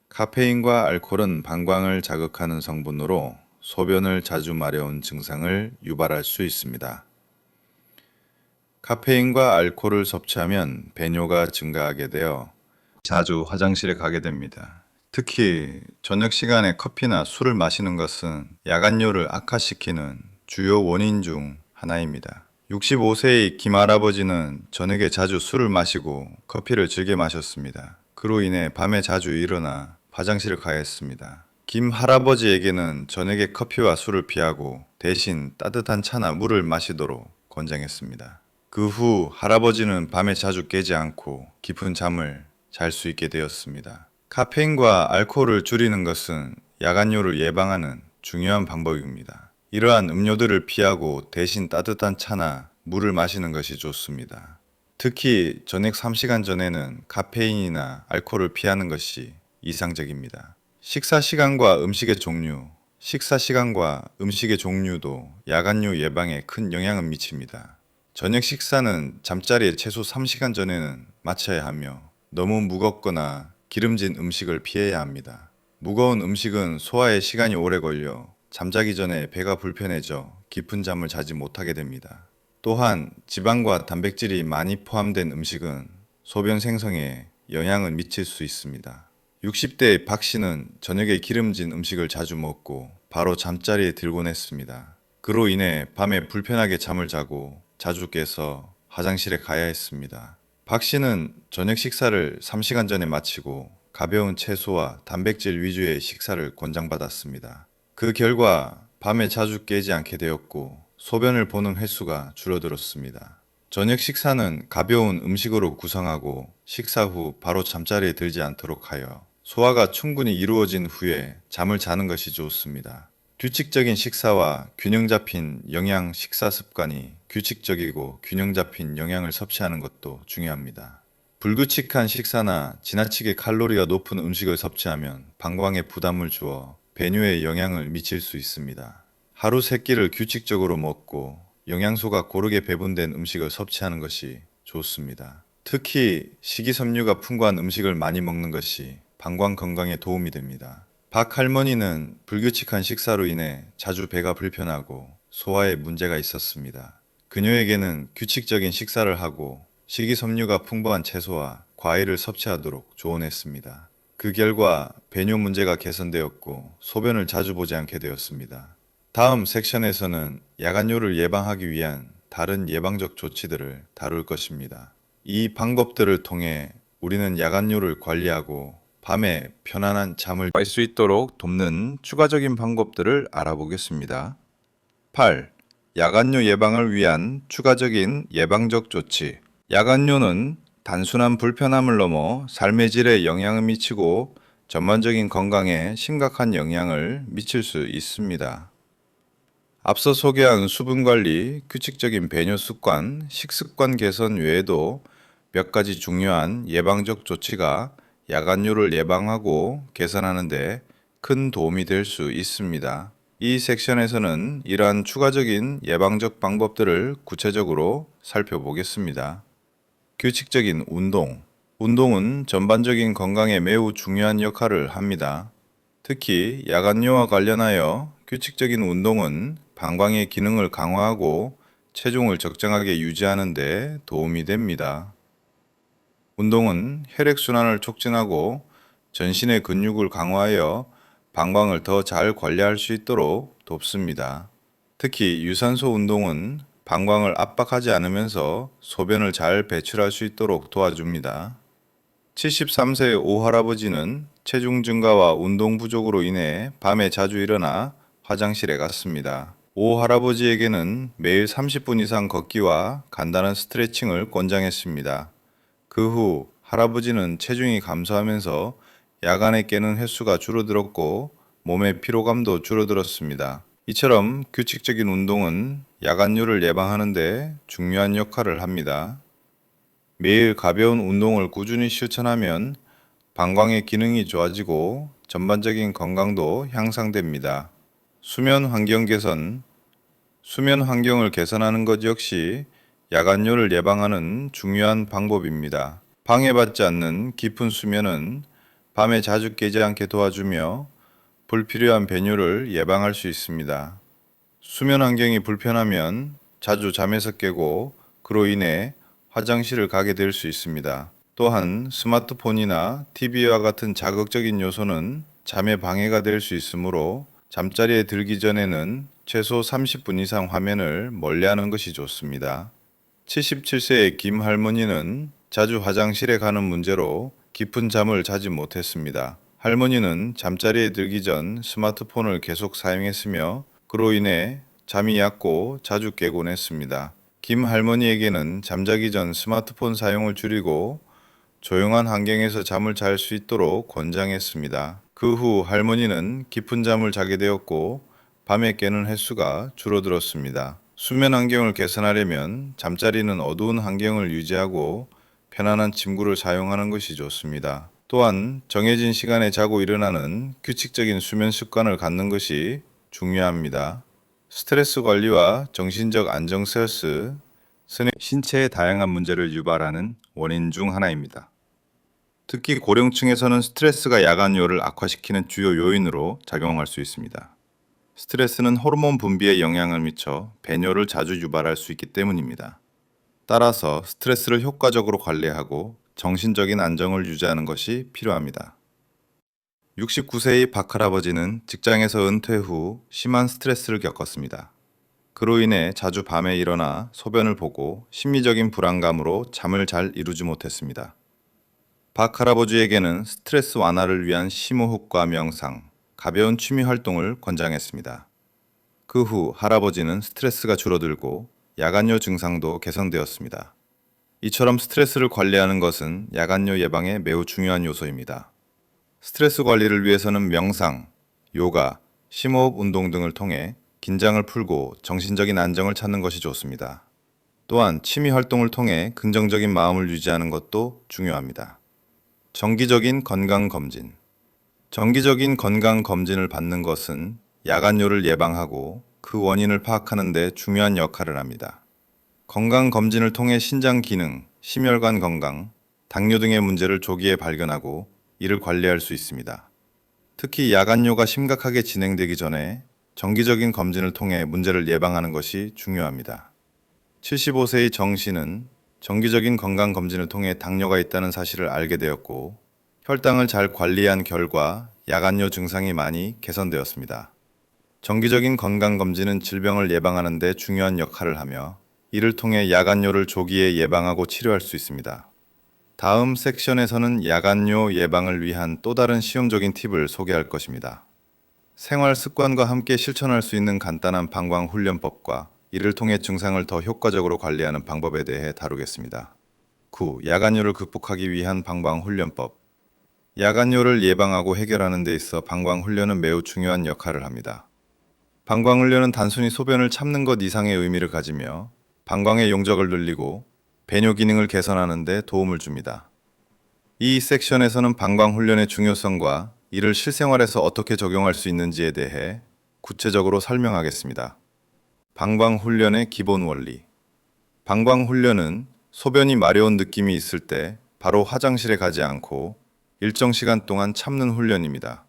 카페인과 알코올은 방광을 자극하는 성분으로 소변을 자주 마려운 증상을 유발할 수 있습니다. 카페인과 알코올을 섭취하면 배뇨가 증가하게 되어 자주 화장실에 가게 됩니다. 특히 저녁 시간에 커피나 술을 마시는 것은 야간뇨를 악화시키는 주요 원인 중 하나입니다. 65세의 김할아버지는 저녁에 자주 술을 마시고 커피를 즐겨 마셨습니다. 그로 인해 밤에 자주 일어나 화장실을 가야 했습니다. 김 할아버지에게는 저녁에 커피와 술을 피하고 대신 따뜻한 차나 물을 마시도록 권장했습니다. 그 후 할아버지는 밤에 자주 깨지 않고 깊은 잠을 잘 수 있게 되었습니다. 카페인과 알코올을 줄이는 것은 야간뇨를 예방하는 중요한 방법입니다. 이러한 음료들을 피하고 대신 따뜻한 차나 물을 마시는 것이 좋습니다. 특히 저녁 3시간 전에는 카페인이나 알코올을 피하는 것이 이상적입니다. 식사 시간과 음식의 종류도 야간뇨 예방에 큰 영향을 미칩니다. 저녁 식사는 잠자리에 최소 3시간 전에는 마쳐야 하며 너무 무겁거나 기름진 음식을 피해야 합니다. 무거운 음식은 소화에 시간이 오래 걸려 잠자기 전에 배가 불편해져 깊은 잠을 자지 못하게 됩니다. 또한 지방과 단백질이 많이 포함된 음식은 소변 생성에 영향을 미칠 수 있습니다. 60대의 박 씨는 저녁에 기름진 음식을 자주 먹고 바로 잠자리에 들곤 했습니다. 그로 인해 밤에 불편하게 잠을 자고 자주 깨서 화장실에 가야 했습니다. 박 씨는 저녁 식사를 3시간 전에 마치고 가벼운 채소와 단백질 위주의 식사를 권장받았습니다. 그 결과 밤에 자주 깨지 않게 되었고 소변을 보는 횟수가 줄어들었습니다. 저녁 식사는 가벼운 음식으로 구성하고 식사 후 바로 잠자리에 들지 않도록 하여 소화가 충분히 이루어진 후에 잠을 자는 것이 좋습니다. 규칙적인 식사와 균형 잡힌 영양 식사 습관이 규칙적이고 균형 잡힌 영양을 섭취하는 것도 중요합니다. 불규칙한 식사나 지나치게 칼로리가 높은 음식을 섭취하면 방광에 부담을 주어 배뇨에 영향을 미칠 수 있습니다. 하루 3끼를 규칙적으로 먹고 영양소가 고르게 배분된 음식을 섭취하는 것이 좋습니다. 특히 식이섬유가 풍부한 음식을 많이 먹는 것이 방광 건강에 도움이 됩니다. 박 할머니는 불규칙한 식사로 인해 자주 배가 불편하고 소화에 문제가 있었습니다. 그녀에게는 규칙적인 식사를 하고 식이섬유가 풍부한 채소와 과일을 섭취하도록 조언했습니다. 그 결과 배뇨 문제가 개선되었고 소변을 자주 보지 않게 되었습니다. 다음 섹션에서는 야간뇨를 예방하기 위한 다른 예방적 조치들을 다룰 것입니다. 이 방법들을 통해 우리는 야간뇨를 관리하고 밤에 편안한 잠을 잘 수 있도록 돕는 추가적인 방법들을 알아보겠습니다. 8. 야간뇨 예방을 위한 추가적인 예방적 조치. 야간뇨는 단순한 불편함을 넘어 삶의 질에 영향을 미치고 전반적인 건강에 심각한 영향을 미칠 수 있습니다. 앞서 소개한 수분 관리, 규칙적인 배뇨 습관, 식습관 개선 외에도 몇 가지 중요한 예방적 조치가 야간뇨를 예방하고 개선하는 데 큰 도움이 될 수 있습니다. 이 섹션에서는 이러한 추가적인 예방적 방법들을 구체적으로 살펴보겠습니다. 규칙적인 운동. 운동은 전반적인 건강에 매우 중요한 역할을 합니다. 특히 야간뇨와 관련하여 규칙적인 운동은 방광의 기능을 강화하고 체중을 적정하게 유지하는 데 도움이 됩니다. 운동은 혈액순환을 촉진하고 전신의 근육을 강화하여 방광을 더 잘 관리할 수 있도록 돕습니다. 특히 유산소 운동은 방광을 압박하지 않으면서 소변을 잘 배출할 수 있도록 도와줍니다. 73세의 오 할아버지는 체중 증가와 운동 부족으로 인해 밤에 자주 일어나 화장실에 갔습니다. 오 할아버지에게는 매일 30분 이상 걷기와 간단한 스트레칭을 권장했습니다. 그 후 할아버지는 체중이 감소하면서 야간에 깨는 횟수가 줄어들었고 몸의 피로감도 줄어들었습니다. 이처럼 규칙적인 운동은 야간뇨를 예방하는 데 중요한 역할을 합니다. 매일 가벼운 운동을 꾸준히 실천하면 방광의 기능이 좋아지고 전반적인 건강도 향상됩니다. 수면 환경 개선. 수면 환경을 개선하는 것 역시 야간뇨를 예방하는 중요한 방법입니다. 방해받지 않는 깊은 수면은 밤에 자주 깨지 않게 도와주며 불필요한 배뇨를 예방할 수 있습니다. 수면 환경이 불편하면 자주 잠에서 깨고 그로 인해 화장실을 가게 될 수 있습니다. 또한 스마트폰이나 TV와 같은 자극적인 요소는 잠에 방해가 될 수 있으므로 잠자리에 들기 전에는 최소 30분 이상 화면을 멀리하는 것이 좋습니다. 77세의 김 할머니는 자주 화장실에 가는 문제로 깊은 잠을 자지 못했습니다. 할머니는 잠자리에 들기 전 스마트폰을 계속 사용했으며 그로 인해 잠이 얕고 자주 깨곤 했습니다. 김 할머니에게는 잠자기 전 스마트폰 사용을 줄이고 조용한 환경에서 잠을 잘 수 있도록 권장했습니다. 그 후 할머니는 깊은 잠을 자게 되었고 밤에 깨는 횟수가 줄어들었습니다. 수면 환경을 개선하려면 잠자리는 어두운 환경을 유지하고 편안한 침구를 사용하는 것이 좋습니다. 또한 정해진 시간에 자고 일어나는 규칙적인 수면 습관을 갖는 것이 중요합니다. 스트레스 관리와 정신적 안정 스트레스는 신체의 다양한 문제를 유발하는 원인 중 하나입니다. 특히 고령층에서는 스트레스가 야간뇨를 악화시키는 주요 요인으로 작용할 수 있습니다. 스트레스는 호르몬 분비에 영향을 미쳐 배뇨를 자주 유발할 수 있기 때문입니다. 따라서 스트레스를 효과적으로 관리하고 정신적인 안정을 유지하는 것이 필요합니다. 69세의 박 할아버지는 직장에서 은퇴 후 심한 스트레스를 겪었습니다. 그로 인해 자주 밤에 일어나 소변을 보고 심리적인 불안감으로 잠을 잘 이루지 못했습니다. 박 할아버지에게는 스트레스 완화를 위한 심호흡과 명상, 가벼운 취미 활동을 권장했습니다. 그 후 할아버지는 스트레스가 줄어들고 야간뇨 증상도 개선되었습니다. 이처럼 스트레스를 관리하는 것은 야간뇨 예방에 매우 중요한 요소입니다. 스트레스 관리를 위해서는 명상, 요가, 심호흡 운동 등을 통해 긴장을 풀고 정신적인 안정을 찾는 것이 좋습니다. 또한 취미 활동을 통해 긍정적인 마음을 유지하는 것도 중요합니다. 정기적인 건강검진. 정기적인 건강검진을 받는 것은 야간뇨를 예방하고 그 원인을 파악하는 데 중요한 역할을 합니다. 건강검진을 통해 신장 기능, 심혈관 건강, 당뇨 등의 문제를 조기에 발견하고 이를 관리할 수 있습니다. 특히 야간뇨가 심각하게 진행되기 전에 정기적인 검진을 통해 문제를 예방하는 것이 중요합니다. 75세의 정 씨는 정기적인 건강검진을 통해 당뇨가 있다는 사실을 알게 되었고 혈당을 잘 관리한 결과 야간뇨 증상이 많이 개선되었습니다. 정기적인 건강검진은 질병을 예방하는 데 중요한 역할을 하며 이를 통해 야간뇨를 조기에 예방하고 치료할 수 있습니다. 다음 섹션에서는 야간뇨 예방을 위한 또 다른 실용적인 팁을 소개할 것입니다. 생활 습관과 함께 실천할 수 있는 간단한 방광 훈련법과 이를 통해 증상을 더 효과적으로 관리하는 방법에 대해 다루겠습니다. 9. 야간뇨를 극복하기 위한 방광 훈련법. 야간뇨를 예방하고 해결하는 데 있어 방광 훈련은 매우 중요한 역할을 합니다. 방광 훈련은 단순히 소변을 참는 것 이상의 의미를 가지며 방광의 용적을 늘리고 배뇨 기능을 개선하는 데 도움을 줍니다. 이 섹션에서는 방광 훈련의 중요성과 이를 실생활에서 어떻게 적용할 수 있는지에 대해 구체적으로 설명하겠습니다. 방광 훈련의 기본 원리. 방광 훈련은 소변이 마려운 느낌이 있을 때 바로 화장실에 가지 않고 일정 시간 동안 참는 훈련입니다.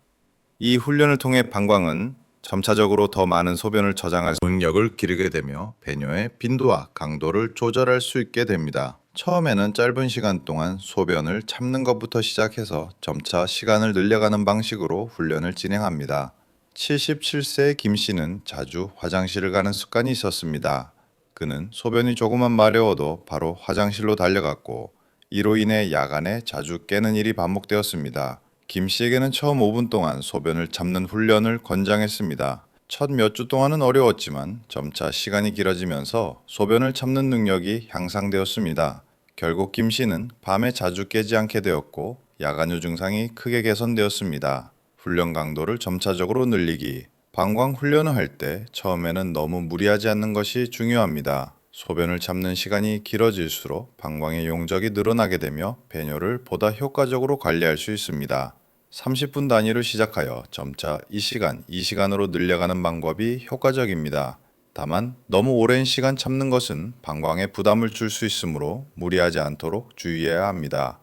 이 훈련을 통해 방광은 점차적으로 더 많은 소변을 저장할 능력을 기르게 되며 배뇨의 빈도와 강도를 조절할 수 있게 됩니다. 처음에는 짧은 시간 동안 소변을 참는 것부터 시작해서 점차 시간을 늘려가는 방식으로 훈련을 진행합니다. 77세의 김 씨는 자주 화장실을 가는 습관이 있었습니다. 그는 소변이 조금만 마려워도 바로 화장실로 달려갔고 이로 인해 야간에 자주 깨는 일이 반복되었습니다. 김 씨에게는 처음 5분 동안 소변을 참는 훈련을 권장했습니다. 첫 몇 주 동안은 어려웠지만 점차 시간이 길어지면서 소변을 참는 능력이 향상되었습니다. 결국 김 씨는 밤에 자주 깨지 않게 되었고 야간유 증상이 크게 개선되었습니다. 훈련 강도를 점차적으로 늘리기. 방광 훈련을 할 때 처음에는 너무 무리하지 않는 것이 중요합니다. 소변을 참는 시간이 길어질수록 방광의 용적이 늘어나게 되며 배뇨를 보다 효과적으로 관리할 수 있습니다. 30분 단위로 시작하여 점차 1시간, 2시간으로 늘려가는 방법이 효과적입니다. 다만 너무 오랜 시간 참는 것은 방광에 부담을 줄 수 있으므로 무리하지 않도록 주의해야 합니다.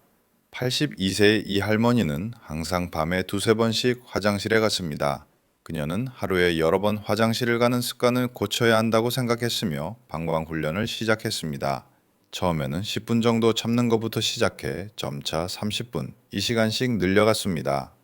82세의 이 할머니는 항상 밤에 두세 번씩 화장실에 갔습니다. 그녀는 하루에 여러 번 화장실을 가는 습관을 고쳐야 한다고 생각했으며 방광 훈련을 시작했습니다. 처음에는 10분 정도 참는 것부터 시작해 점차 30분, 2시간씩 늘려갔습니다.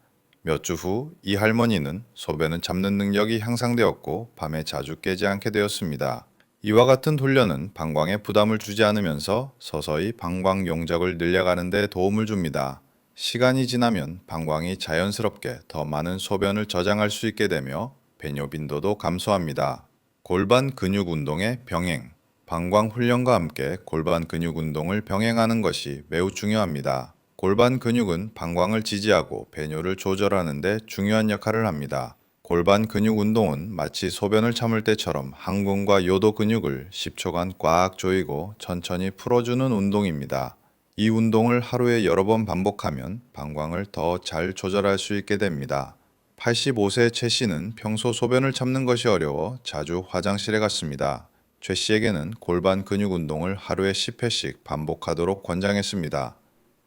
몇 주 후 이 할머니는 소변을 참는 능력이 향상되었고 밤에 자주 깨지 않게 되었습니다. 이와 같은 훈련은 방광에 부담을 주지 않으면서 서서히 방광 용적을 늘려가는 데 도움을 줍니다. 시간이 지나면 방광이 자연스럽게 더 많은 소변을 저장할 수 있게 되며 배뇨 빈도도 감소합니다. 골반 근육 운동의 병행. 방광 훈련과 함께 골반 근육 운동을 병행하는 것이 매우 중요합니다. 골반 근육은 방광을 지지하고 배뇨를 조절하는 데 중요한 역할을 합니다. 골반 근육 운동은 마치 소변을 참을 때처럼 항문과 요도 근육을 10초간 꽉 조이고 천천히 풀어주는 운동입니다. 이 운동을 하루에 여러 번 반복하면 방광을 더 잘 조절할 수 있게 됩니다. 85세 최 씨는 평소 소변을 참는 것이 어려워 자주 화장실에 갔습니다. 최 씨에게는 골반 근육 운동을 하루에 10회씩 반복하도록 권장했습니다.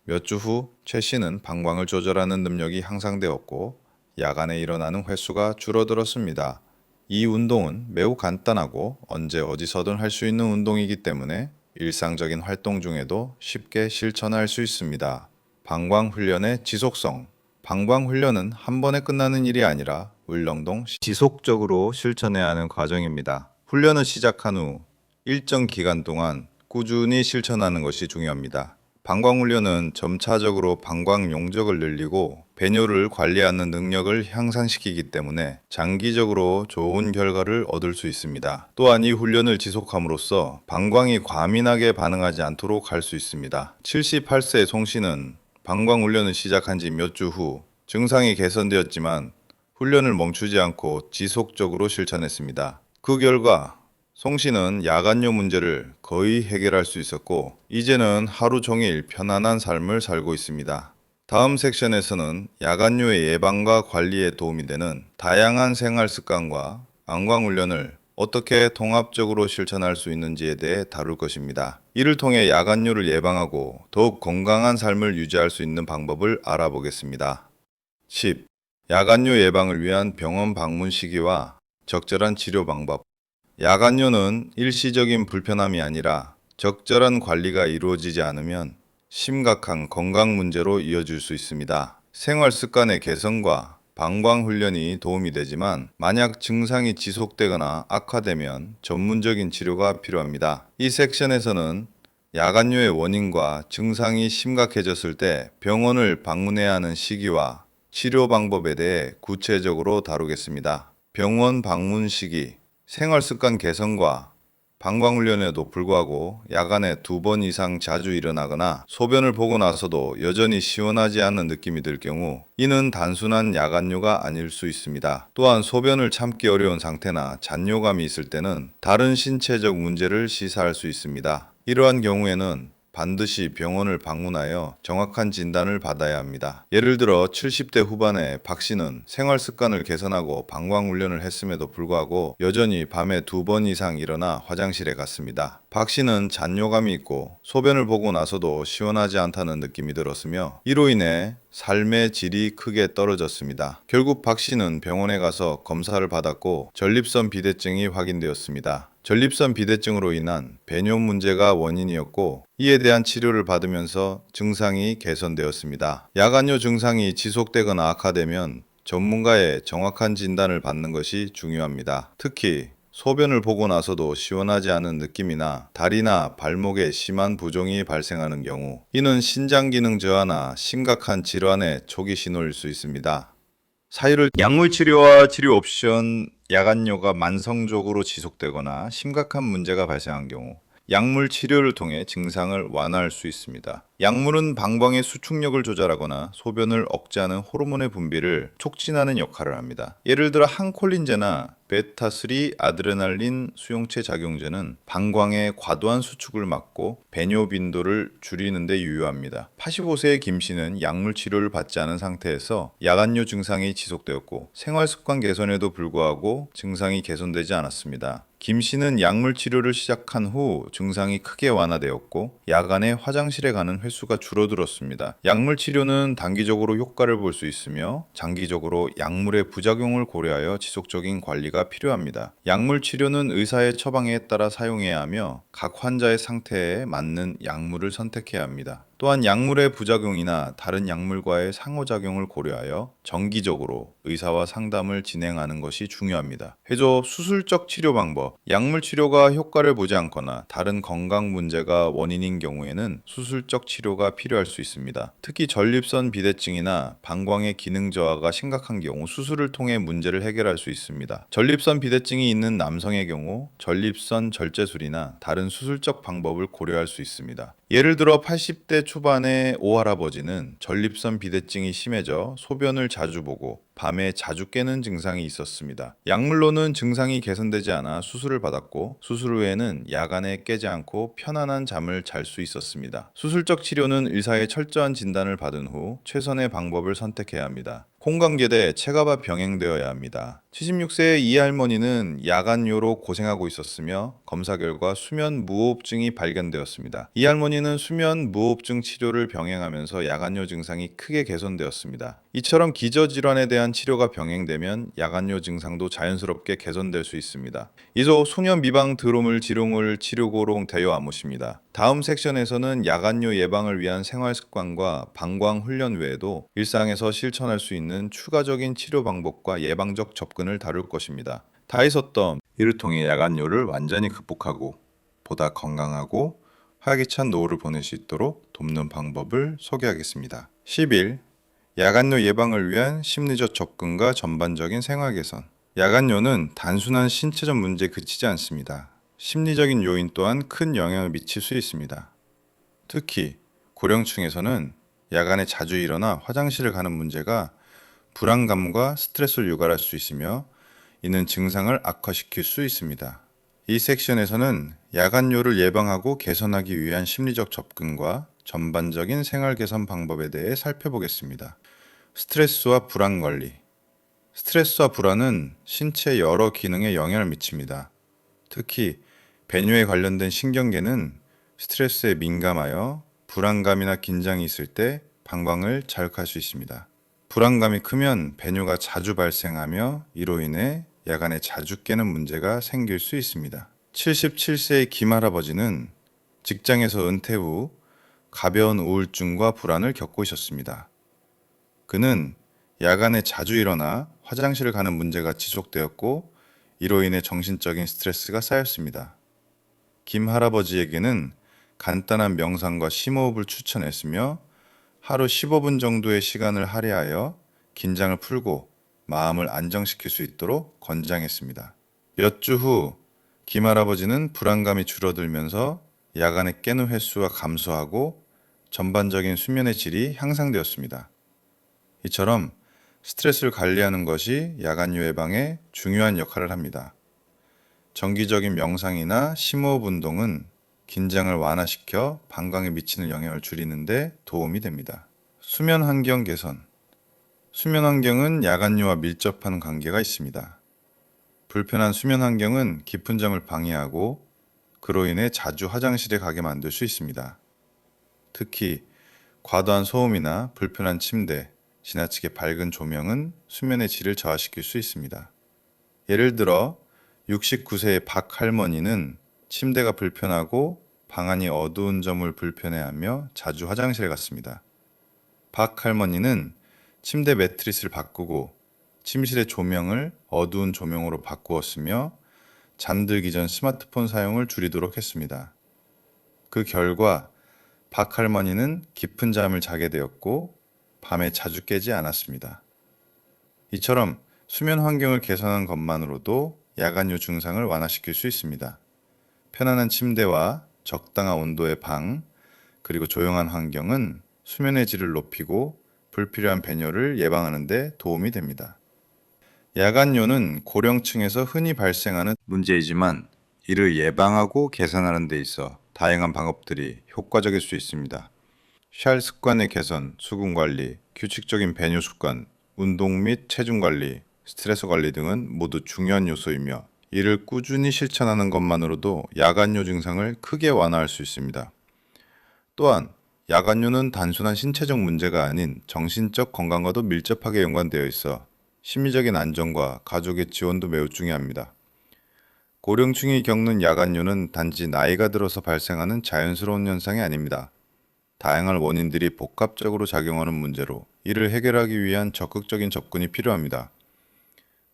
몇 주 후 최 씨는 방광을 조절하는 능력이 향상되었고 야간에 일어나는 횟수가 줄어들었습니다. 이 운동은 매우 간단하고 언제 어디서든 할 수 있는 운동이기 때문에 일상적인 활동 중에도 쉽게 실천할 수 있습니다. 방광 훈련의 지속성. 방광 훈련은 한 번에 끝나는 일이 아니라 울렁동 지속적으로 실천해야 하는 과정입니다. 훈련을 시작한 후 일정 기간 동안 꾸준히 실천하는 것이 중요합니다. 방광훈련은 점차적으로 방광 용적을 늘리고 배뇨를 관리하는 능력을 향상시키기 때문에 장기적으로 좋은 결과를 얻을 수 있습니다. 또한 이 훈련을 지속함으로써 방광이 과민하게 반응하지 않도록 할 수 있습니다. 78세 송 씨는 방광훈련을 시작한 지 몇 주 후 증상이 개선되었지만 훈련을 멈추지 않고 지속적으로 실천했습니다. 그 결과 송 씨는 야간요 문제를 거의 해결할 수 있었고 이제는 하루 종일 편안한 삶을 살고 있습니다. 다음 섹션에서는 야간요의 예방과 관리에 도움이 되는 다양한 생활 습관과 방광훈련을 어떻게 통합적으로 실천할 수 있는지에 대해 다룰 것입니다. 이를 통해 야간요를 예방하고 더욱 건강한 삶을 유지할 수 있는 방법을 알아보겠습니다. 10. 야간요 예방을 위한 병원 방문 시기와 적절한 치료 방법. 야간요는 일시적인 불편함이 아니라 적절한 관리가 이루어지지 않으면 심각한 건강 문제로 이어질 수 있습니다. 생활 습관의 개선과 방광 훈련이 도움이 되지만 만약 증상이 지속되거나 악화되면 전문적인 치료가 필요합니다. 이 섹션에서는 야간요의 원인과 증상이 심각해졌을 때 병원을 방문해야 하는 시기와 치료 방법에 대해 구체적으로 다루겠습니다. 병원 방문 시기. 생활 습관 개선과 방광훈련에도 불구하고 야간에 2번 이상 자주 일어나거나 소변을 보고 나서도 여전히 시원하지 않은 느낌이 들 경우 이는 단순한 야간요가 아닐 수 있습니다. 또한 소변을 참기 어려운 상태나 잔뇨감이 있을 때는 다른 신체적 문제를 시사할 수 있습니다. 이러한 경우에는 반드시 병원을 방문하여 정확한 진단을 받아야 합니다. 예를 들어 70대 후반의 박 씨는 생활 습관을 개선하고 방광훈련을 했음에도 불구하고 여전히 밤에 2번 이상 일어나 화장실에 갔습니다. 박 씨는 잔뇨감이 있고 소변을 보고 나서도 시원하지 않다는 느낌이 들었으며 이로 인해 삶의 질이 크게 떨어졌습니다. 결국 박 씨는 병원에 가서 검사를 받았고 전립선 비대증이 확인되었습니다. 전립선 비대증으로 인한 배뇨 문제가 원인이었고 이에 대한 치료를 받으면서 증상이 개선되었습니다. 야간요 증상이 지속되거나 악화되면 전문가의 정확한 진단을 받는 것이 중요합니다. 특히 소변을 보고 나서도 시원하지 않은 느낌이나 다리나 발목에 심한 부종이 발생하는 경우, 이는 신장 기능 저하나 심각한 질환의 초기 신호일 수 있습니다. 사유를 약물 치료와 치료 옵션, 야간뇨가 만성적으로 지속되거나 심각한 문제가 발생한 경우 약물 치료를 통해 증상을 완화할 수 있습니다. 약물은 방광의 수축력을 조절하거나 소변을 억제하는 호르몬의 분비를 촉진하는 역할을 합니다. 예를 들어 항콜린제나 베타3 아드레날린 수용체 작용제는 방광의 과도한 수축을 막고 배뇨 빈도를 줄이는 데 유효합니다. 85세의 김 씨는 약물 치료를 받지 않은 상태에서 야간뇨 증상이 지속되었고 생활 습관 개선에도 불구하고 증상이 개선되지 않았습니다. 김 씨는 약물 치료를 시작한 후 증상이 크게 완화되었고 야간에 화장실에 가는 횟수가 줄어들었습니다. 약물 치료는 단기적으로 효과를 볼 수 있으며 장기적으로 약물의 부작용을 고려하여 지속적인 관리가 필요합니다. 약물 치료는 의사의 처방에 따라 사용해야 하며 각 환자의 상태에 맞는 약물을 선택해야 합니다. 또한 약물의 부작용이나 다른 약물과의 상호작용을 고려하여 정기적으로 의사와 상담을 진행하는 것이 중요합니다. 해조 수술적 치료 방법. 약물 치료가 효과를 보지 않거나 다른 건강 문제가 원인인 경우에는 수술적 치료가 필요할 수 있습니다. 특히 전립선 비대증이나 방광의 기능 저하가 심각한 경우 수술을 통해 문제를 해결할 수 있습니다. 전립선 비대증이 있는 남성의 경우 전립선 절제술이나 다른 수술적 방법을 고려할 수 있습니다. 예를 들어 80대 초반의 오할아버지는 전립선 비대증이 심해져 소변을 자주 보고 밤에 자주 깨는 증상이 있었습니다. 약물로는 증상이 개선되지 않아 수술을 받았고 수술 후에는 야간에 깨지 않고 편안한 잠을 잘 수 있었습니다. 수술적 치료는 의사의 철저한 진단을 받은 후 최선의 방법을 선택해야 합니다. 콩관계대 체가가 병행되어야 합니다. 76세의 이 할머니는 야간뇨로 고생하고 있었으며 검사 결과 수면 무호흡증이 발견되었습니다. 이 할머니는 수면 무호흡증 치료를 병행하면서 야간뇨 증상이 크게 개선되었습니다. 이처럼 기저질환에 대한 치료가 병행되면 야간뇨 증상도 자연스럽게 개선될 수 있습니다. 이조 소년 미방 드로물 지룡을 치료고롱 대요 아모십니다. 다음 섹션에서는 야간뇨 예방을 위한 생활 습관과 방광 훈련 외에도 일상에서 실천할 수 있는 추가적인 치료 방법과 예방적 접근을 다룰 것입니다. 다이소덤 이를 통해 야간뇨를 완전히 극복하고 보다 건강하고 활기찬 노후를 보낼 수 있도록 돕는 방법을 소개하겠습니다. 10일 야간뇨 예방을 위한 심리적 접근과 전반적인 생활 개선. 야간뇨는 단순한 신체적 문제에 그치지 않습니다. 심리적인 요인 또한 큰 영향을 미칠 수 있습니다. 특히 고령층에서는 야간에 자주 일어나 화장실을 가는 문제가 불안감과 스트레스를 유발할 수 있으며 이는 증상을 악화시킬 수 있습니다. 이 섹션에서는 야간뇨를 예방하고 개선하기 위한 심리적 접근과 전반적인 생활 개선 방법에 대해 살펴보겠습니다. 스트레스와 불안 관리. 스트레스와 불안은 신체 여러 기능에 영향을 미칩니다. 특히 배뇨에 관련된 신경계는 스트레스에 민감하여 불안감이나 긴장이 있을 때 방광을 자극할 수 있습니다. 불안감이 크면 배뇨가 자주 발생하며 이로 인해 야간에 자주 깨는 문제가 생길 수 있습니다. 77세의 김할아버지는 직장에서 은퇴 후 가벼운 우울증과 불안을 겪고 있었습니다. 그는 야간에 자주 일어나 화장실을 가는 문제가 지속되었고 이로 인해 정신적인 스트레스가 쌓였습니다. 김 할아버지에게는 간단한 명상과 심호흡을 추천했으며 하루 15분 정도의 시간을 할애하여 긴장을 풀고 마음을 안정시킬 수 있도록 권장했습니다. 몇 주 후 김 할아버지는 불안감이 줄어들면서 야간에 깨는 횟수가 감소하고 전반적인 수면의 질이 향상되었습니다. 이처럼 스트레스를 관리하는 것이 야간뇨 예방에 중요한 역할을 합니다. 정기적인 명상이나 심호흡 운동은 긴장을 완화시켜 방광에 미치는 영향을 줄이는 데 도움이 됩니다. 수면 환경 개선. 수면 환경은 야간뇨와 밀접한 관계가 있습니다. 불편한 수면 환경은 깊은 잠을 방해하고 그로 인해 자주 화장실에 가게 만들 수 있습니다. 특히 과도한 소음이나 불편한 침대, 지나치게 밝은 조명은 수면의 질을 저하시킬 수 있습니다. 예를 들어 69세의 박 할머니는 침대가 불편하고 방안이 어두운 점을 불편해하며 자주 화장실에 갔습니다. 박 할머니는 침대 매트리스를 바꾸고 침실의 조명을 어두운 조명으로 바꾸었으며 잠들기 전 스마트폰 사용을 줄이도록 했습니다. 그 결과 박 할머니는 깊은 잠을 자게 되었고 밤에 자주 깨지 않았습니다. 이처럼 수면 환경을 개선한 것만으로도 야간요 증상을 완화시킬 수 있습니다. 편안한 침대와 적당한 온도의 방, 그리고 조용한 환경은 수면의 질을 높이고 불필요한 배뇨를 예방하는 데 도움이 됩니다. 야간요는 고령층에서 흔히 발생하는 문제이지만 이를 예방하고 개선하는 데 있어 다양한 방법들이 효과적일 수 있습니다. 샬 습관의 개선, 수분 관리, 규칙적인 배뇨 습관, 운동 및 체중 관리, 스트레스 관리 등은 모두 중요한 요소이며 이를 꾸준히 실천하는 것만으로도 야간요 증상을 크게 완화할 수 있습니다. 또한 야간요는 단순한 신체적 문제가 아닌 정신적 건강과도 밀접하게 연관되어 있어 심리적인 안정과 가족의 지원도 매우 중요합니다. 고령층이 겪는 야간요는 단지 나이가 들어서 발생하는 자연스러운 현상이 아닙니다. 다양한 원인들이 복합적으로 작용하는 문제로 이를 해결하기 위한 적극적인 접근이 필요합니다.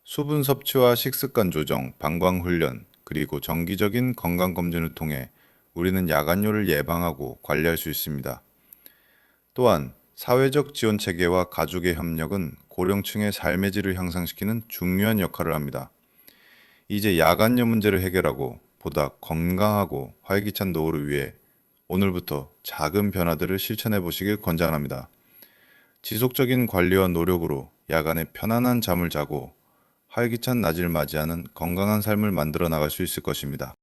수분 섭취와 식습관 조정, 방광 훈련, 그리고 정기적인 건강검진을 통해 우리는 야간요를 예방하고 관리할 수 있습니다. 또한 사회적 지원 체계와 가족의 협력은 고령층의 삶의 질을 향상시키는 중요한 역할을 합니다. 이제 야간요 문제를 해결하고 보다 건강하고 활기찬 노후를 위해 오늘부터 작은 변화들을 실천해 보시길 권장합니다. 지속적인 관리와 노력으로 야간에 편안한 잠을 자고 활기찬 낮을 맞이하는 건강한 삶을 만들어 나갈 수 있을 것입니다.